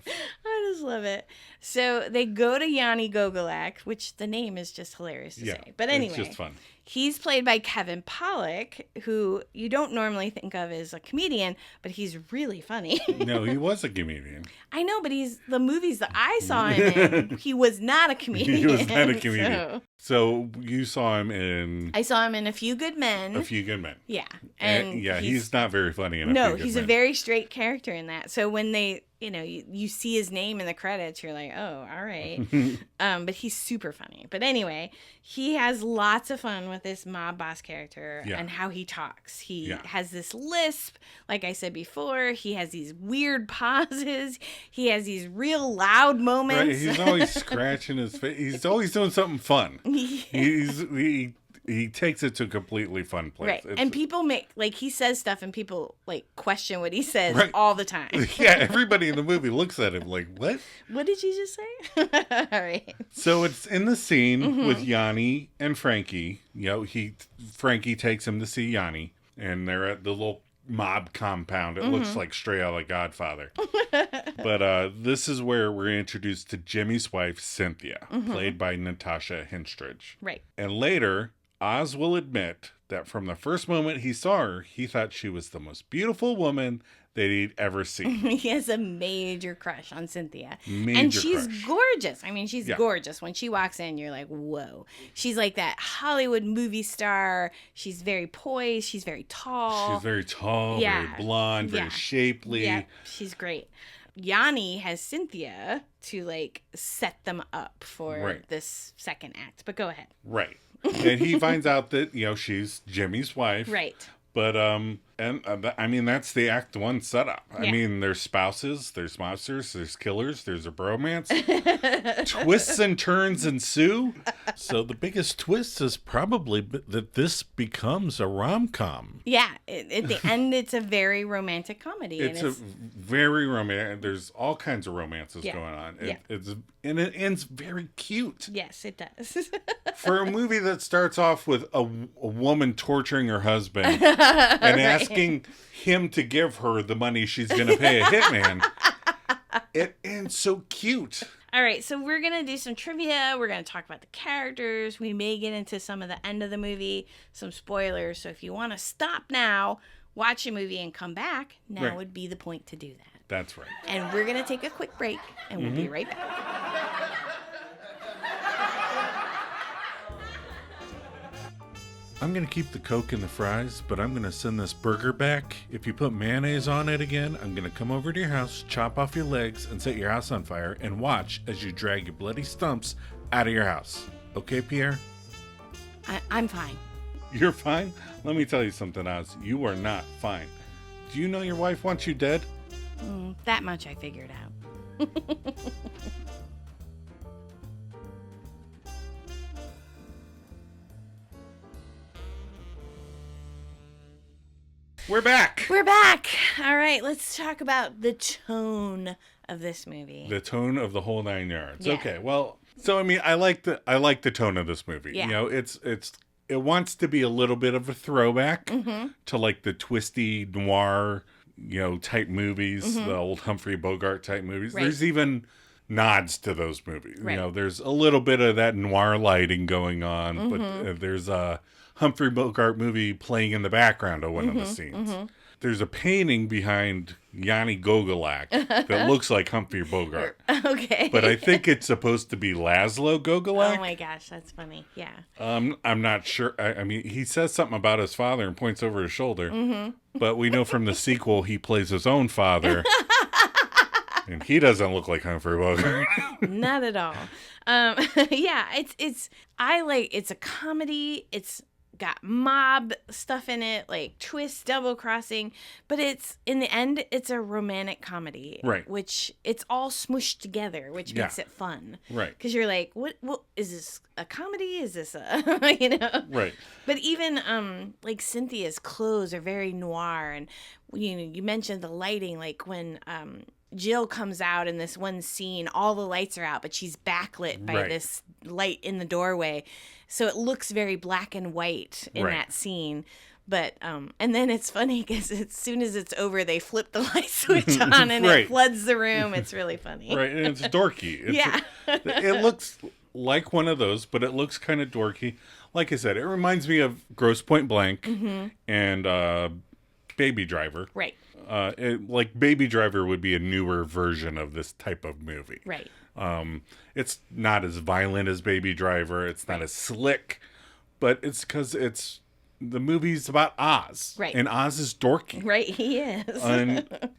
Speaker 2: I just love it. So they go to Yanni Gogolak, which the name is just hilarious to say. But anyway,
Speaker 1: it's just fun. He's
Speaker 2: played by Kevin Pollak, who you don't normally think of as a comedian, but he's really funny.
Speaker 1: No, he was a comedian.
Speaker 2: I know, but the movies that I saw him in, he was not a comedian.
Speaker 1: He was not a comedian. So you saw him in...
Speaker 2: I saw him in A Few Good Men.
Speaker 1: A Few Good Men.
Speaker 2: Yeah.
Speaker 1: And he's not very funny in A Few Good Men.
Speaker 2: No, he's a very straight character in that. So when they... you see his name in the credits, you're like, oh, all right. But he's super funny. But anyway, he has lots of fun with this mob boss character and how he talks. He has this lisp, like I said before. He has these weird pauses. He has these real loud moments.
Speaker 1: Right, he's always scratching his face. He's always doing something fun. He takes it to a completely fun place.
Speaker 2: Right. And people he says stuff and people question what he says all the time.
Speaker 1: Yeah, everybody in the movie looks at him like, what?
Speaker 2: What did you just say? All right.
Speaker 1: So it's in the scene with Yanni and Frankie. Frankie takes him to see Yanni, and they're at the little mob compound. It looks like straight out of Godfather. But this is where we're introduced to Jimmy's wife, Cynthia, played by Natasha Henstridge.
Speaker 2: Right.
Speaker 1: And later, Oz will admit that from the first moment he saw her, he thought she was the most beautiful woman that he'd ever seen.
Speaker 2: He has a major crush on Cynthia. And she's gorgeous. I mean, she's gorgeous. When she walks in, you're like, whoa. She's like that Hollywood movie star. She's very poised. She's very tall.
Speaker 1: Very blonde, very shapely.
Speaker 2: Yeah, she's great. Yanni has Cynthia to set them up for this second act. But go ahead.
Speaker 1: Right. And he finds out that, she's Jimmy's wife.
Speaker 2: Right.
Speaker 1: But And I mean, that's the Act 1 setup.
Speaker 2: Yeah.
Speaker 1: I mean, there's spouses, there's monsters, there's killers, there's a bromance. Twists and turns ensue. So the biggest twist is probably that this becomes a rom-com.
Speaker 2: Yeah. At the end, it's a very romantic comedy.
Speaker 1: It's a very romantic. There's all kinds of romances going on. And it ends very cute.
Speaker 2: Yes, it does.
Speaker 1: For a movie that starts off with a woman torturing her husband and asking him to give her the money she's going to pay a hitman, it ends so cute.
Speaker 2: All right, so we're going to do some trivia. We're going to talk about the characters. We may get into some of the end of the movie, some spoilers. So if you want to stop now, watch a movie, and come back, now would be the point to do that.
Speaker 1: That's right.
Speaker 2: And we're going to take a quick break, and we'll be right back.
Speaker 1: I'm going to keep the Coke and the fries, but I'm going to send this burger back. If you put mayonnaise on it again, I'm going to come over to your house, chop off your legs, and set your house on fire, and watch as you drag your bloody stumps out of your house. Okay, Pierre?
Speaker 2: I'm fine.
Speaker 1: You're fine? Let me tell you something, Oz. You are not fine. Do you know your wife wants you dead?
Speaker 2: That much I figured out.
Speaker 1: We're back.
Speaker 2: We're back. All right, let's talk about the tone of this movie.
Speaker 1: The tone of the whole 9 yards.
Speaker 2: Yeah.
Speaker 1: Okay, well, so I mean, I like the tone of this movie.
Speaker 2: Yeah.
Speaker 1: You know, it wants to be a little bit of a throwback to like the twisty noir, you know, type movies, the old Humphrey Bogart type movies.
Speaker 2: Right.
Speaker 1: There's even nods to those movies.
Speaker 2: Right.
Speaker 1: You know, there's a little bit of that noir lighting going on, but there's a Humphrey Bogart movie playing in the background of one of the scenes. There's a painting behind Yanni Gogolak that looks like Humphrey Bogart.
Speaker 2: Okay.
Speaker 1: But I think it's supposed to be Laszlo Gogolak.
Speaker 2: Oh my gosh, that's funny. Yeah.
Speaker 1: I'm not sure. I mean, he says something about his father and points over his shoulder. But we know from the sequel he plays his own father. And he doesn't look like Humphrey Bogart.
Speaker 2: Not at all. Yeah, it's a comedy. It's got mob stuff in it, like twist, double crossing, but in the end it's a romantic comedy,
Speaker 1: right?
Speaker 2: Which it's all smushed together, which makes it fun,
Speaker 1: right?
Speaker 2: Because you're like, what is this, a comedy? Is this a you know?
Speaker 1: Right.
Speaker 2: But even like Cynthia's clothes are very noir, and you mentioned the lighting, like when Jill comes out in this one scene, all the lights are out, but she's backlit by this light in the doorway. So it looks very black and white in that scene. But, and then it's funny because as soon as it's over, they flip the light switch on and it floods the room. It's really funny.
Speaker 1: Right. And it's dorky. It looks like one of those, but it looks kind of dorky. Like I said, it reminds me of Grosse Pointe Blank and Baby Driver.
Speaker 2: Right.
Speaker 1: Like Baby Driver would be a newer version of this type of movie.
Speaker 2: Right.
Speaker 1: It's not as violent as Baby Driver. It's not as slick, but it's because the movie's about Oz.
Speaker 2: Right.
Speaker 1: And Oz is dorky.
Speaker 2: Right, he is.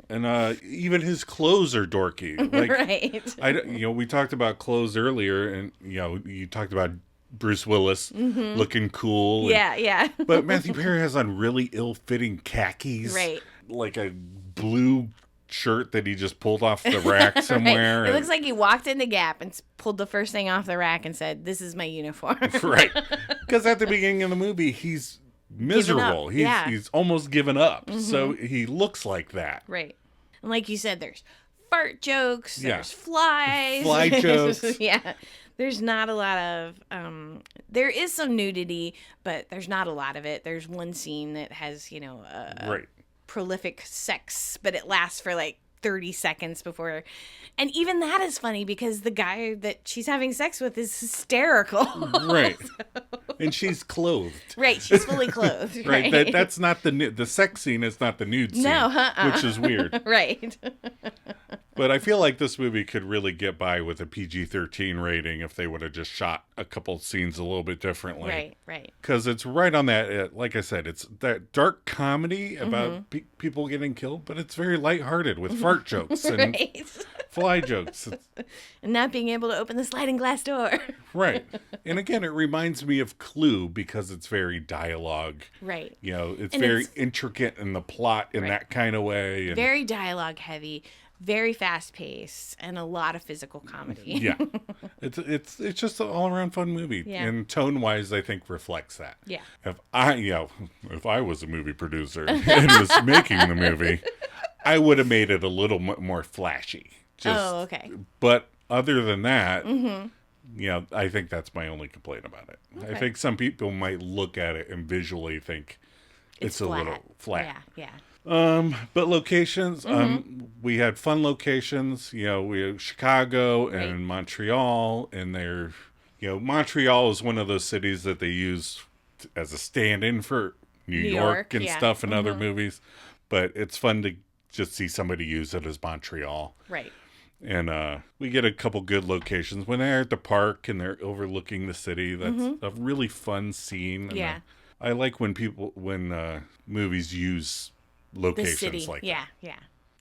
Speaker 1: and even his clothes are dorky. Like,
Speaker 2: right.
Speaker 1: We talked about clothes earlier, and you talked about Bruce Willis looking cool.
Speaker 2: Yeah.
Speaker 1: But Matthew Perry has on really ill-fitting khakis.
Speaker 2: Right.
Speaker 1: Like a blue shirt that he just pulled off the rack somewhere.
Speaker 2: Right. It looks like he walked into Gap and pulled the first thing off the rack and said, "This is my uniform."
Speaker 1: Right. Because at the beginning of the movie, he's miserable. He's almost given up. So he looks like that.
Speaker 2: Right. And like you said, there's fart jokes. There's flies.
Speaker 1: Fly jokes.
Speaker 2: Yeah. There's not a lot of, there is some nudity, but there's not a lot of it. There's one scene that has, prolific sex, but it lasts for like 30 seconds before. And even that is funny because the guy that she's having sex with is hysterical.
Speaker 1: Right. And she's clothed.
Speaker 2: Right. She's fully clothed.
Speaker 1: Right. That's not the sex scene is not the nude scene.
Speaker 2: No,
Speaker 1: which is weird.
Speaker 2: Right.
Speaker 1: But I feel like this movie could really get by with a PG-13 rating if they would have just shot a couple scenes a little bit differently.
Speaker 2: Right.
Speaker 1: Because it's right on that, like I said, it's that dark comedy about people getting killed, but it's very lighthearted with fart jokes and fly jokes.
Speaker 2: And not being able to open the sliding glass door.
Speaker 1: Right. And again, it reminds me of Clue because it's very dialogue.
Speaker 2: Right.
Speaker 1: You know, it's very intricate in the plot in that kind of way. And
Speaker 2: very dialogue heavy, very fast paced, and a lot of physical comedy.
Speaker 1: Yeah. It's just an all around fun movie.
Speaker 2: Yeah.
Speaker 1: And tone wise, I think reflects that.
Speaker 2: Yeah.
Speaker 1: If I was a movie producer and was making the movie, I would have made it a little more flashy.
Speaker 2: Okay.
Speaker 1: But other than that, I think that's my only complaint about it. Okay. I think some people might look at it and visually think it's a little flat.
Speaker 2: Yeah.
Speaker 1: But locations, we had fun locations. We have Chicago and Montreal, and Montreal is one of those cities that they use as a stand-in for New York and stuff in other movies. But it's fun to just see somebody use it as Montreal.
Speaker 2: Right.
Speaker 1: And we get a couple good locations. When they're at the park and they're overlooking the city, that's a really fun scene. And, I like when movies use locations like that. Yeah.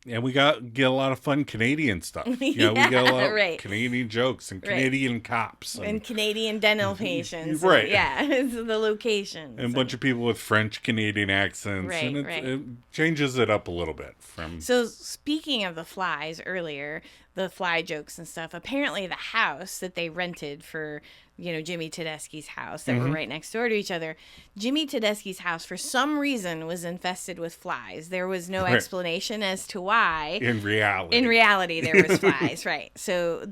Speaker 1: And we get a lot of fun Canadian stuff. We get a lot of Canadian jokes and Canadian cops.
Speaker 2: And Canadian dental patients.
Speaker 1: Right.
Speaker 2: Yeah, it's the location.
Speaker 1: And a bunch of people with French-Canadian accents.
Speaker 2: Right,
Speaker 1: and it changes it up a little bit.
Speaker 2: So speaking of the flies earlier, the fly jokes and stuff, apparently the house that they rented for Jimmy Tedeschi's house that were right next door to each other. Jimmy Tedeschi's house, for some reason, was infested with flies. There was no explanation as to why.
Speaker 1: In reality,
Speaker 2: there was flies, right. So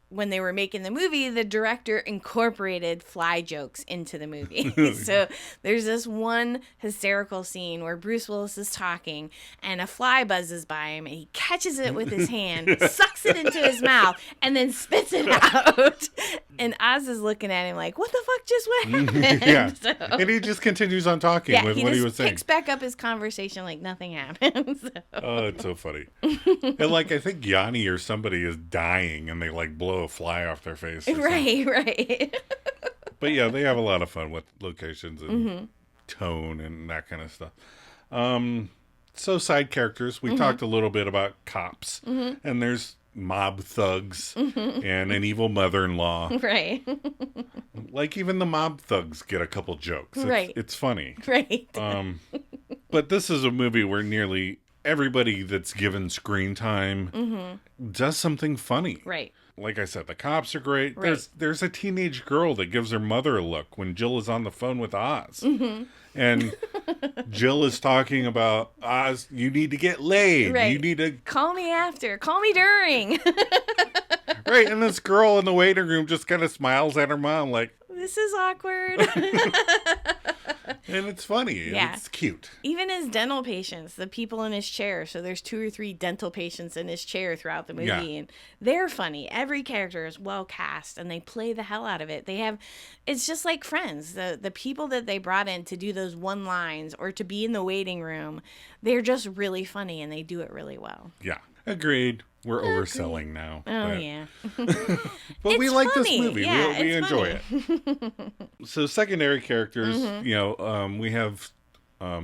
Speaker 2: when they were making the movie, the director incorporated fly jokes into the movie. So there's this one hysterical scene where Bruce Willis is talking and a fly buzzes by him and he catches it with his hand, sucks it into his mouth, and then spits it out. And Oz is looking at him like, what the fuck just happened? So,
Speaker 1: and he just continues on talking with what he was saying.
Speaker 2: He picks back up his conversation like nothing happened. So.
Speaker 1: Oh, it's so funny. And I think Yanni or somebody is dying and they blow a fly off their face.
Speaker 2: Right.
Speaker 1: But yeah, they have a lot of fun with locations and tone and that kind of stuff. So side characters, we talked a little bit about cops, and there's mob thugs and an evil mother-in-law.
Speaker 2: Right.
Speaker 1: Even the mob thugs get a couple jokes. It's funny.
Speaker 2: Right.
Speaker 1: But this is a movie where nearly everybody that's given screen time does something funny.
Speaker 2: Right.
Speaker 1: Like I said, the cops are great.
Speaker 2: Right.
Speaker 1: There's a teenage girl that gives her mother a look when Jill is on the phone with Oz. And Jill is talking about, Oz, you need to get laid.
Speaker 2: Right.
Speaker 1: You need to...
Speaker 2: Call me after. Call me during.
Speaker 1: Right. And this girl in the waiting room just kind of smiles at her mom
Speaker 2: this is awkward.
Speaker 1: And it's funny. Yeah. It's cute.
Speaker 2: Even his dental patients, the people in his chair. So there's 2 or 3 dental patients in his chair throughout the movie. And they're funny. Every character is well cast and they play the hell out of it. It's just like Friends. The people that they brought in to do those one lines or to be in the waiting room, they're just really funny and they do it really well.
Speaker 1: Yeah. Agreed. We're overselling now.
Speaker 2: Oh, yeah.
Speaker 1: But we like
Speaker 2: funny.
Speaker 1: this movie.
Speaker 2: Yeah,
Speaker 1: we enjoy it. So secondary characters, we have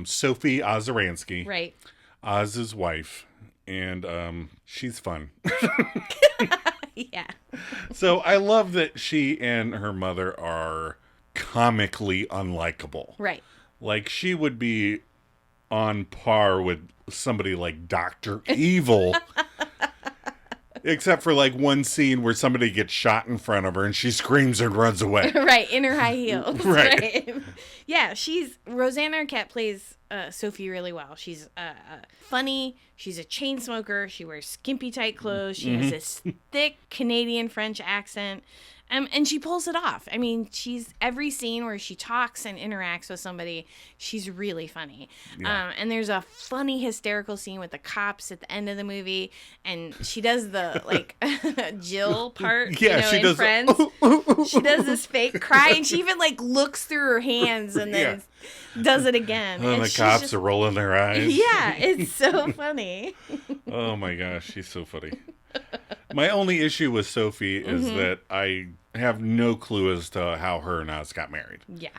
Speaker 1: Sophie Ozaransky.
Speaker 2: Right.
Speaker 1: Oz's wife. And she's fun.
Speaker 2: Yeah.
Speaker 1: So I love that she and her mother are comically unlikable.
Speaker 2: Right.
Speaker 1: She would be on par with somebody like Dr. Evil. Except for one scene where somebody gets shot in front of her and she screams and runs away.
Speaker 2: Right, in her high heels.
Speaker 1: Right.
Speaker 2: Yeah, Rosanna Arquette plays Sophie really well. She's funny. She's a chain smoker. She wears skimpy tight clothes. She has this thick Canadian French accent. And she pulls it off. I mean, every scene where she talks and interacts with somebody, she's really funny. Yeah. And there's a funny, hysterical scene with the cops at the end of the movie, and she does the Jill part.
Speaker 1: Yeah, she does.
Speaker 2: Friends. She does this fake cry, and she even looks through her hands and then does it again.
Speaker 1: And the cops are rolling their eyes.
Speaker 2: Yeah, it's so funny.
Speaker 1: Oh my gosh, she's so funny. My only issue with Sophie is that I have no clue as to how her and Oz got married.
Speaker 2: Yeah.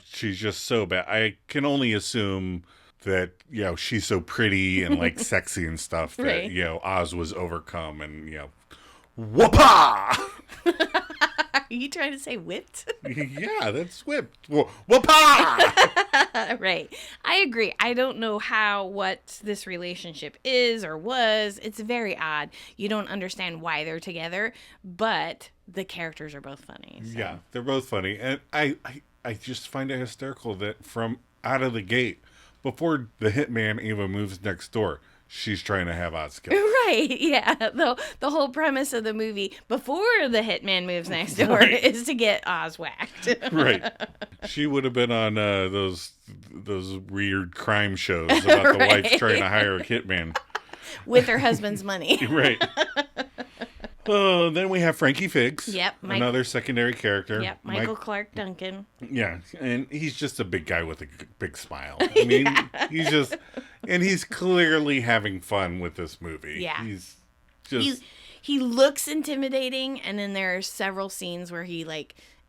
Speaker 1: She's just so bad. I can only assume that, she's so pretty and like sexy and stuff that,
Speaker 2: Right.
Speaker 1: Oz was overcome and, whoopah!
Speaker 2: Are you trying to say whipped?
Speaker 1: Yeah, that's whipped. Whoopah!
Speaker 2: Right. I agree. I don't know what this relationship is or was. It's very odd. You don't understand why they're together, but the characters are both funny. So.
Speaker 1: Yeah, they're both funny. And I just find it hysterical that from out of the gate, before the hitman even moves next door, she's trying to have Oz killed.
Speaker 2: Right, yeah. The whole premise of the movie, before the hitman moves next door, is to get Oz whacked.
Speaker 1: Right. She would have been on those weird crime shows about the wife trying to hire a hitman.
Speaker 2: With her husband's money.
Speaker 1: Right. Oh, then we have Frankie Figs.
Speaker 2: Yep.
Speaker 1: Another secondary character.
Speaker 2: Yep. Michael Clark Duncan.
Speaker 1: Yeah. And he's just a big guy with a big smile. I mean, he's clearly having fun with this movie.
Speaker 2: Yeah.
Speaker 1: He's just...
Speaker 2: He looks intimidating, and then there are several scenes where he,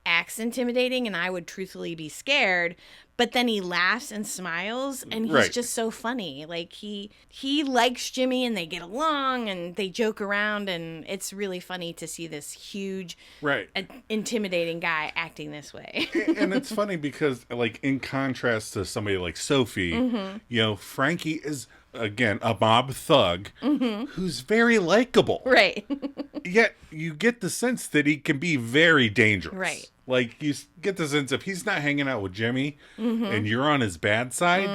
Speaker 2: acts intimidating, and I would truthfully be scared. But then he laughs and smiles, and he's just so funny. He likes Jimmy, and they get along, and they joke around, and it's really funny to see this huge, intimidating guy acting this way.
Speaker 1: And it's funny because, in contrast to somebody like Sophie, Frankie is, again, a mob thug who's very likable.
Speaker 2: Right.
Speaker 1: Yet you get the sense that he can be very dangerous.
Speaker 2: Right.
Speaker 1: You get the sense if he's not hanging out with Jimmy and you're on his bad side,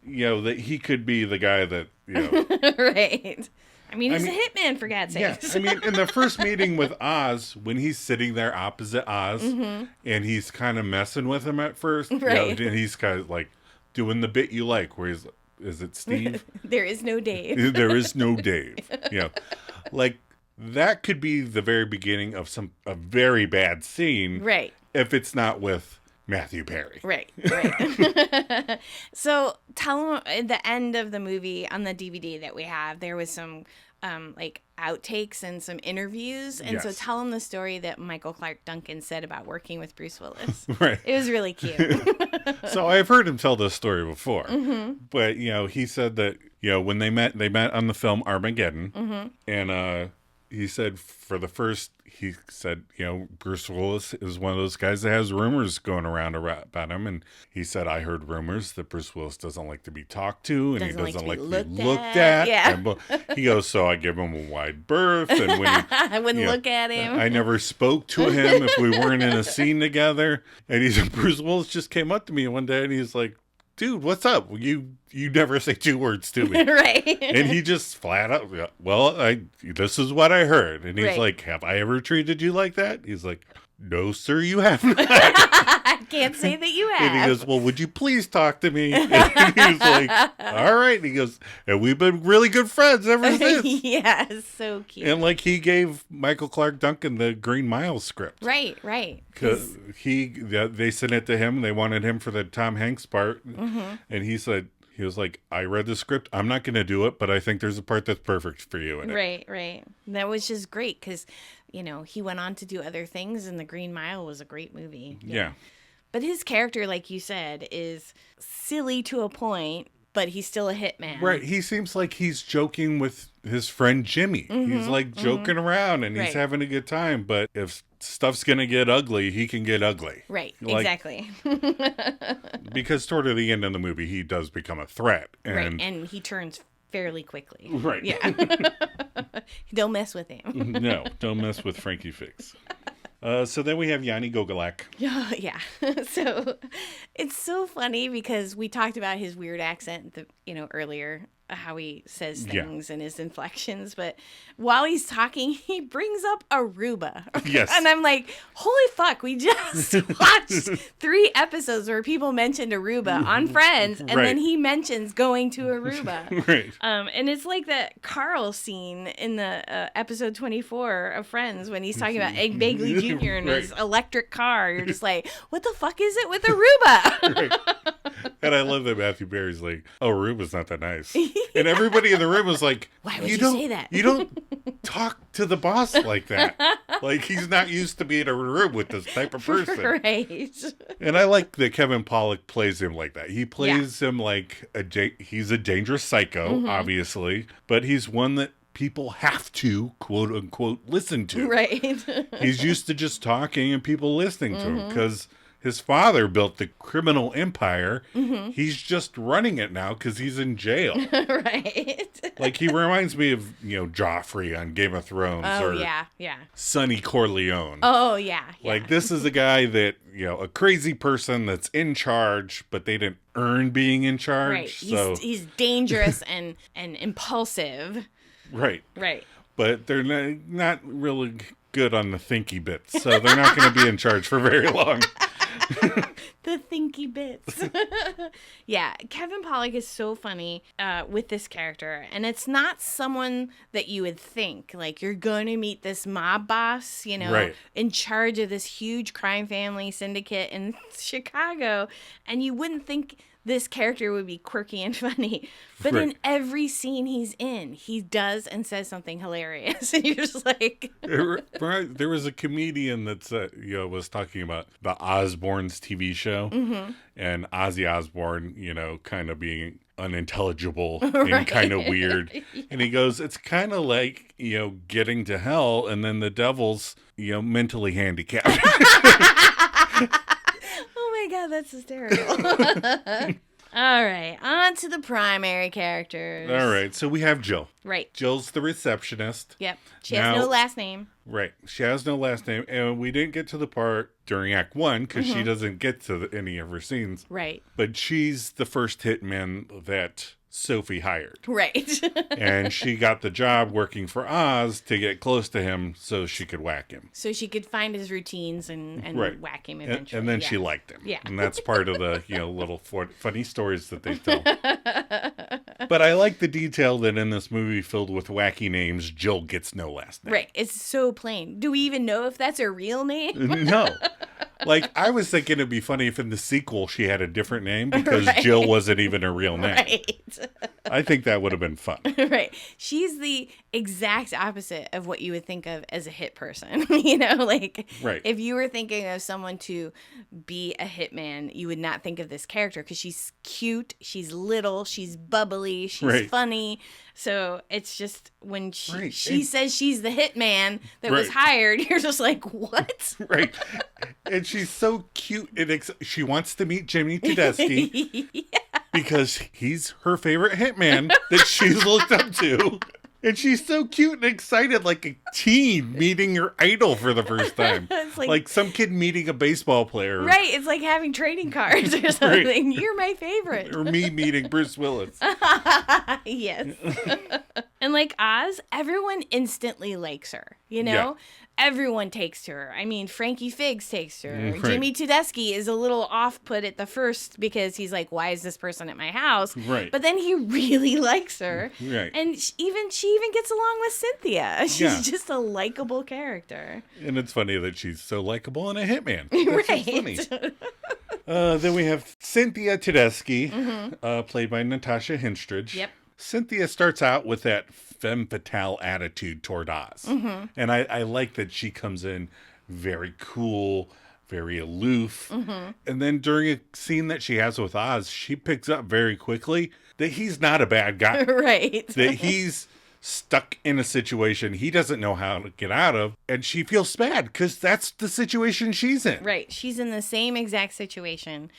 Speaker 1: that he could be the guy that,
Speaker 2: Right. I mean, he's a hitman, for God's sakes.
Speaker 1: Yeah, in the first meeting with Oz, when he's sitting there opposite Oz, and he's kind of messing with him at first,
Speaker 2: right.
Speaker 1: And he's kind of doing the bit you like, where he's, is it Steve?
Speaker 2: There is no Dave.
Speaker 1: There is no Dave. That could be the very beginning of a very bad scene.
Speaker 2: Right.
Speaker 1: If it's not with Matthew Perry.
Speaker 2: Right. So tell them at the end of the movie on the DVD that we have, there was some outtakes and some interviews. And so tell them the story that Michael Clark Duncan said about working with Bruce Willis.
Speaker 1: Right.
Speaker 2: It was really cute.
Speaker 1: So I've heard him tell this story before. But, he said that, when they met on the film Armageddon. And, he said Bruce Willis is one of those guys that has rumors going around about him. And he said, I heard rumors that Bruce Willis doesn't like to be talked to and he doesn't like to be looked at.
Speaker 2: Yeah.
Speaker 1: And he goes, so I give him a wide berth. And when
Speaker 2: I wouldn't look at him.
Speaker 1: I never spoke to him if we weren't in a scene together. And he said, Bruce Willis just came up to me one day and he's like, dude, what's up? You never say two words to me.
Speaker 2: Right.
Speaker 1: And he just flat out, well, this is what I heard. And he's like, have I ever treated you like that? He's like, no, sir, you have not.
Speaker 2: I can't say that you have.
Speaker 1: And he goes, well, would you please talk to me? And he's like, all right. And he goes, and we've been really good friends ever since.
Speaker 2: Yeah, so cute.
Speaker 1: And he gave Michael Clark Duncan the Green Mile script.
Speaker 2: Right.
Speaker 1: Because they sent it to him. They wanted him for the Tom Hanks part. And he was like, I read the script. I'm not going to do it, but I think there's a part that's perfect for you in it.
Speaker 2: Right. That was just great because, he went on to do other things, and The Green Mile was a great movie.
Speaker 1: Yeah.
Speaker 2: But his character, like you said, is silly to a point, but he's still a hitman.
Speaker 1: Right. He seems like he's joking with his friend Jimmy. He's joking around and he's having a good time. But if stuff's going to get ugly, he can get ugly.
Speaker 2: Right. Exactly.
Speaker 1: Because toward the end of the movie, he does become a threat.
Speaker 2: And he turns fairly quickly.
Speaker 1: Right.
Speaker 2: Yeah. Don't mess with him.
Speaker 1: No, don't mess with Frankie Figs. So then we have Yanni Gogolak.
Speaker 2: Yeah. So it's so funny because we talked about his weird accent, earlier. how he says things and his inflections, but while he's talking, he brings up Aruba.
Speaker 1: Yes.
Speaker 2: And I'm like, holy fuck, we just watched 3 episodes where people mentioned Aruba on Friends, and then he mentions going to Aruba.
Speaker 1: Right.
Speaker 2: And it's like that Carl scene in the episode 24 of Friends when he's talking about Ed Begley Jr. and his electric car. You're just like, what the fuck is it with Aruba?
Speaker 1: Right. And I love that Matthew Perry's like, oh, Aruba's not that nice. And everybody in the room was like,
Speaker 2: why would you say that?
Speaker 1: You don't talk to the boss like that. Like, he's not used to being in a room with this type of person.
Speaker 2: Right.
Speaker 1: And I like that Kevin Pollak plays him like that. He plays him like he's a dangerous psycho, obviously, but he's one that people have to, quote unquote, listen to.
Speaker 2: Right.
Speaker 1: He's used to just talking and people listening to him because his father built the criminal empire. He's just running it now because he's in jail.
Speaker 2: Right.
Speaker 1: Like, he reminds me of, Joffrey on Game of Thrones.
Speaker 2: Oh,
Speaker 1: or
Speaker 2: yeah.
Speaker 1: Sonny Corleone.
Speaker 2: Oh, yeah.
Speaker 1: Like, this is a guy that, a crazy person that's in charge, but they didn't earn being in charge.
Speaker 2: Right.
Speaker 1: So
Speaker 2: He's dangerous and impulsive.
Speaker 1: Right.
Speaker 2: Right.
Speaker 1: But they're not really good on the thinky bits, so they're not going to be in charge for very long.
Speaker 2: The thinky bits. Yeah, Kevin Pollak is so funny with this character. And it's not someone that you would think. Like, you're going to meet this mob boss, in charge of this huge crime family syndicate in Chicago. And you wouldn't think this character would be quirky and funny. But in every scene he's in, he does and says something hilarious. And you're just like...
Speaker 1: There was a comedian that was talking about the Osbournes TV show. And Ozzy Osbourne, kind of being unintelligible and kind of weird. And he goes, it's kind of like, getting to hell and then the devil's, mentally handicapped.
Speaker 2: Oh my God, that's hysterical. All right, on to the primary characters.
Speaker 1: All right, so we have Jill.
Speaker 2: Right.
Speaker 1: Jill's the receptionist.
Speaker 2: Yep. She has no last name.
Speaker 1: Right. She has no last name. And we didn't get to the part during Act 1 because she doesn't get to any of her scenes.
Speaker 2: Right.
Speaker 1: But she's the first hitman that Sophie hired.
Speaker 2: Right.
Speaker 1: And she got the job working for Oz to get close to him so she could whack him.
Speaker 2: So she could find his routines and whack him eventually.
Speaker 1: And then she liked him.
Speaker 2: Yeah.
Speaker 1: And that's part of the, little funny stories that they tell. But I like the detail that in this movie filled with wacky names, Jill gets no last name.
Speaker 2: Right. It's so plain. Do we even know if that's her real name?
Speaker 1: No. Like, I was thinking it'd be funny if in the sequel she had a different name because Jill wasn't even her real name.
Speaker 2: Right.
Speaker 1: I think that would have been fun.
Speaker 2: Right. She's the exact opposite of what you would think of as a hit person. If you were thinking of someone to be a hitman, you would not think of this character because she's cute, she's little, she's bubbly, she's funny. So it's just when she says she's the hitman that was hired, you're just like, what?
Speaker 1: Right. And she's so cute. She wants to meet Jimmy Tedeschi because he's her favorite hitman that she's looked up to. And she's so cute and excited, like a teen meeting her idol for the first time. It's like some kid meeting a baseball player.
Speaker 2: Right. It's like having trading cards or something. Right. You're my favorite.
Speaker 1: Or me meeting Bruce Willis.
Speaker 2: Yes. And like Oz, everyone instantly likes her, Yeah. Everyone takes to her. I mean, Frankie Figs takes to her. Right. Jimmy Tedeschi is a little off-put at the first because he's like, why is this person at my house?
Speaker 1: Right.
Speaker 2: But then he really likes her.
Speaker 1: Right.
Speaker 2: And she even gets along with Cynthia. She's just a likable character.
Speaker 1: And it's funny that she's so likable and a hitman. That's
Speaker 2: right.
Speaker 1: So funny. Then we have Cynthia Tedeschi, played by Natasha Henstridge.
Speaker 2: Yep.
Speaker 1: Cynthia starts out with that femme fatale attitude toward Oz. And I like that she comes in very cool, very aloof. And then during a scene that she has with Oz, she picks up very quickly that he's not a bad guy.
Speaker 2: Right.
Speaker 1: That he's stuck in a situation he doesn't know how to get out of, and she feels bad because that's the situation she's in.
Speaker 2: Right. She's in the same exact situation.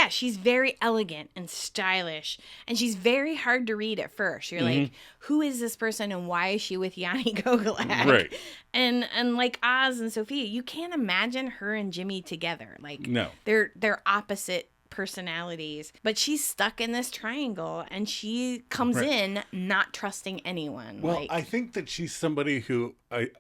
Speaker 2: She's very elegant and stylish, and she's very hard to read at first. You're like, who is this person and why is she with Yanni Gogolak?
Speaker 1: Right.
Speaker 2: And like Oz and Sophia, you can't imagine her and Jimmy together. Like,
Speaker 1: no.
Speaker 2: They're opposite personalities, but she's stuck in this triangle, and she comes in not trusting anyone.
Speaker 1: Well, I think that she's somebody who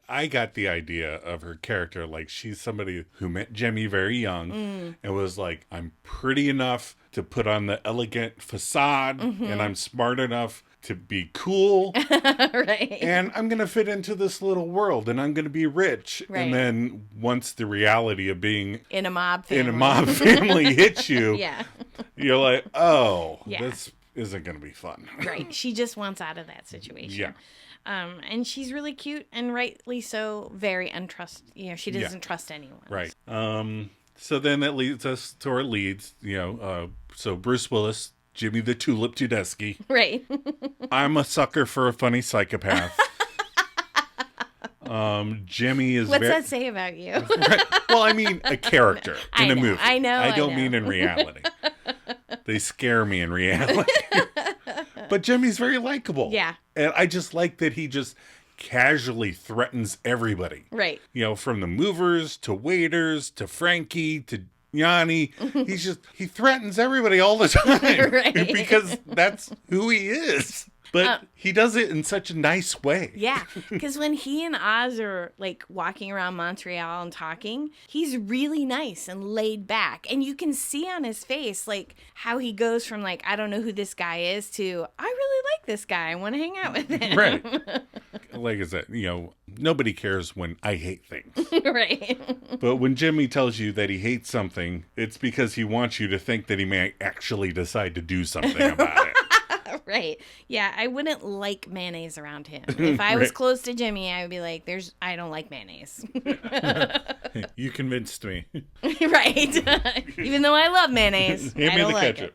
Speaker 1: I got the idea of her character. Like, she's somebody who met Jimmy very young and was like, I'm pretty enough to put on the elegant facade, and I'm smart enough to be cool.
Speaker 2: Right.
Speaker 1: And I'm going to fit into this little world, and I'm going to be rich.
Speaker 2: Right.
Speaker 1: And then once the reality of being
Speaker 2: in a mob
Speaker 1: family hits you,
Speaker 2: yeah,
Speaker 1: you're like, oh, this isn't going to be fun.
Speaker 2: Right. She just wants out of that situation.
Speaker 1: Yeah.
Speaker 2: And she's really cute, and rightly so, very she doesn't trust anyone.
Speaker 1: Right. So then that leads us to our leads, so Bruce Willis, Jimmy the Tulip Tedeschi.
Speaker 2: Right.
Speaker 1: I'm a sucker for a funny psychopath. Jimmy is
Speaker 2: What's that say about you?
Speaker 1: Right. Well, I mean, a character in a movie.
Speaker 2: I know.
Speaker 1: I don't mean in reality. They scare me in reality. But Jimmy's very likable.
Speaker 2: Yeah.
Speaker 1: And I just like that he just casually threatens everybody.
Speaker 2: Right.
Speaker 1: From the movers to waiters to Frankie to Yanni. He threatens everybody all the time.
Speaker 2: Right.
Speaker 1: Because that's who he is. But he does it in such a nice way.
Speaker 2: Yeah, because when he and Oz are like walking around Montreal and talking, he's really nice and laid back. And you can see on his face like how he goes from like, I don't know who this guy is, to I really like this guy. I want to hang out with him.
Speaker 1: Right. Like I said, nobody cares when I hate things.
Speaker 2: Right.
Speaker 1: But when Jimmy tells you that he hates something, it's because he wants you to think that he may actually decide to do something about it.
Speaker 2: Right. Yeah, I wouldn't like mayonnaise around him. If I was close to Jimmy, I would be like, I don't like mayonnaise.
Speaker 1: You convinced me.
Speaker 2: Right. Even though I love mayonnaise,
Speaker 1: Hand
Speaker 2: I
Speaker 1: me
Speaker 2: don't
Speaker 1: the
Speaker 2: like
Speaker 1: ketchup.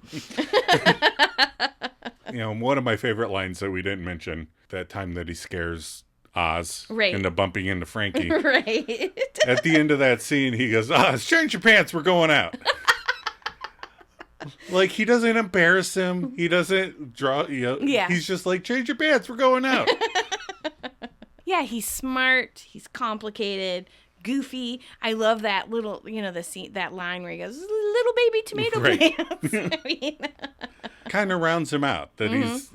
Speaker 1: One of my favorite lines that we didn't mention, that time that he scares Oz
Speaker 2: right.
Speaker 1: into bumping into Frankie.
Speaker 2: Right.
Speaker 1: At the end of that scene, he goes, Oz, change your pants, we're going out. Like, he doesn't embarrass him. He doesn't draw,
Speaker 2: Yeah.
Speaker 1: He's just like, change your pants, we're going out.
Speaker 2: Yeah, he's smart. He's complicated, goofy. I love that little, the scene, that line where he goes, little baby tomato plants. I mean,
Speaker 1: kind of rounds him out. That he's,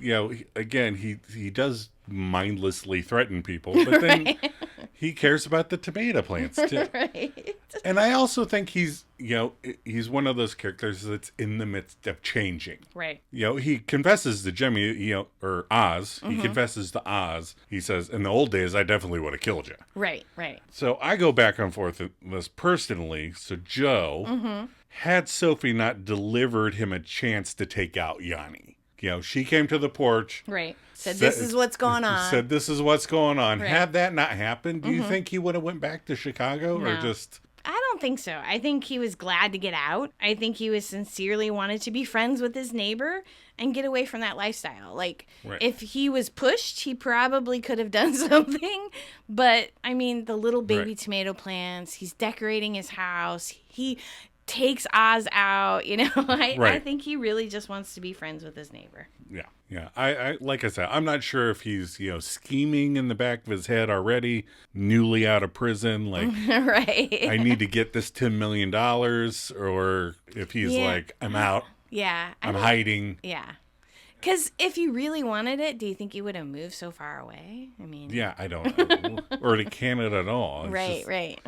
Speaker 1: again, he does mindlessly threaten people, but then he cares about the tomato plants too.
Speaker 2: Right.
Speaker 1: And I also think he's one of those characters that's in the midst of changing.
Speaker 2: Right.
Speaker 1: He confesses to Jimmy, or Oz. He confesses to Oz. He says, in the old days, I definitely would have killed you.
Speaker 2: Right, right.
Speaker 1: So I go back and forth with this personally. So Joe, had Sophie not delivered him a chance to take out Yanni, she came to the porch.
Speaker 2: Right. Said this is what's going on.
Speaker 1: Said this is what's going on.
Speaker 2: Right.
Speaker 1: Had that not happened, do you think he would have went back to Chicago or just...
Speaker 2: I don't think so. I think he was glad to get out. I think he was sincerely wanted to be friends with his neighbor and get away from that lifestyle. Like, if he was pushed, he probably could have done something. But, I mean, the little baby tomato plants, he's decorating his house. He takes Oz out, I think he really just wants to be friends with his neighbor.
Speaker 1: Yeah. I like I said, I'm not sure if he's, scheming in the back of his head already, newly out of prison, like,
Speaker 2: right.
Speaker 1: I need to get this $10 million, or if he's like, I'm out.
Speaker 2: Yeah.
Speaker 1: I'm hiding.
Speaker 2: Yeah. Because if you really wanted it, do you think you would have moved so far away? I mean.
Speaker 1: Yeah, I don't know. Or to Canada at all. It's
Speaker 2: right.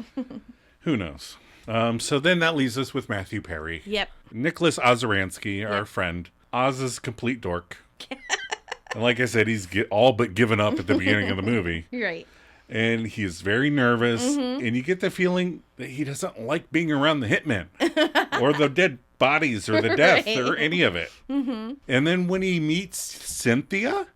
Speaker 1: Who knows? So then that leaves us with Matthew Perry.
Speaker 2: Yep.
Speaker 1: Nicholas Ozeransky, our friend. Oz is a complete dork. And like I said, he's all but given up at the beginning of the movie.
Speaker 2: Right.
Speaker 1: And he's very nervous. And you get the feeling that he doesn't like being around the hitmen or the dead bodies or the death or any of it. And then when he meets Cynthia,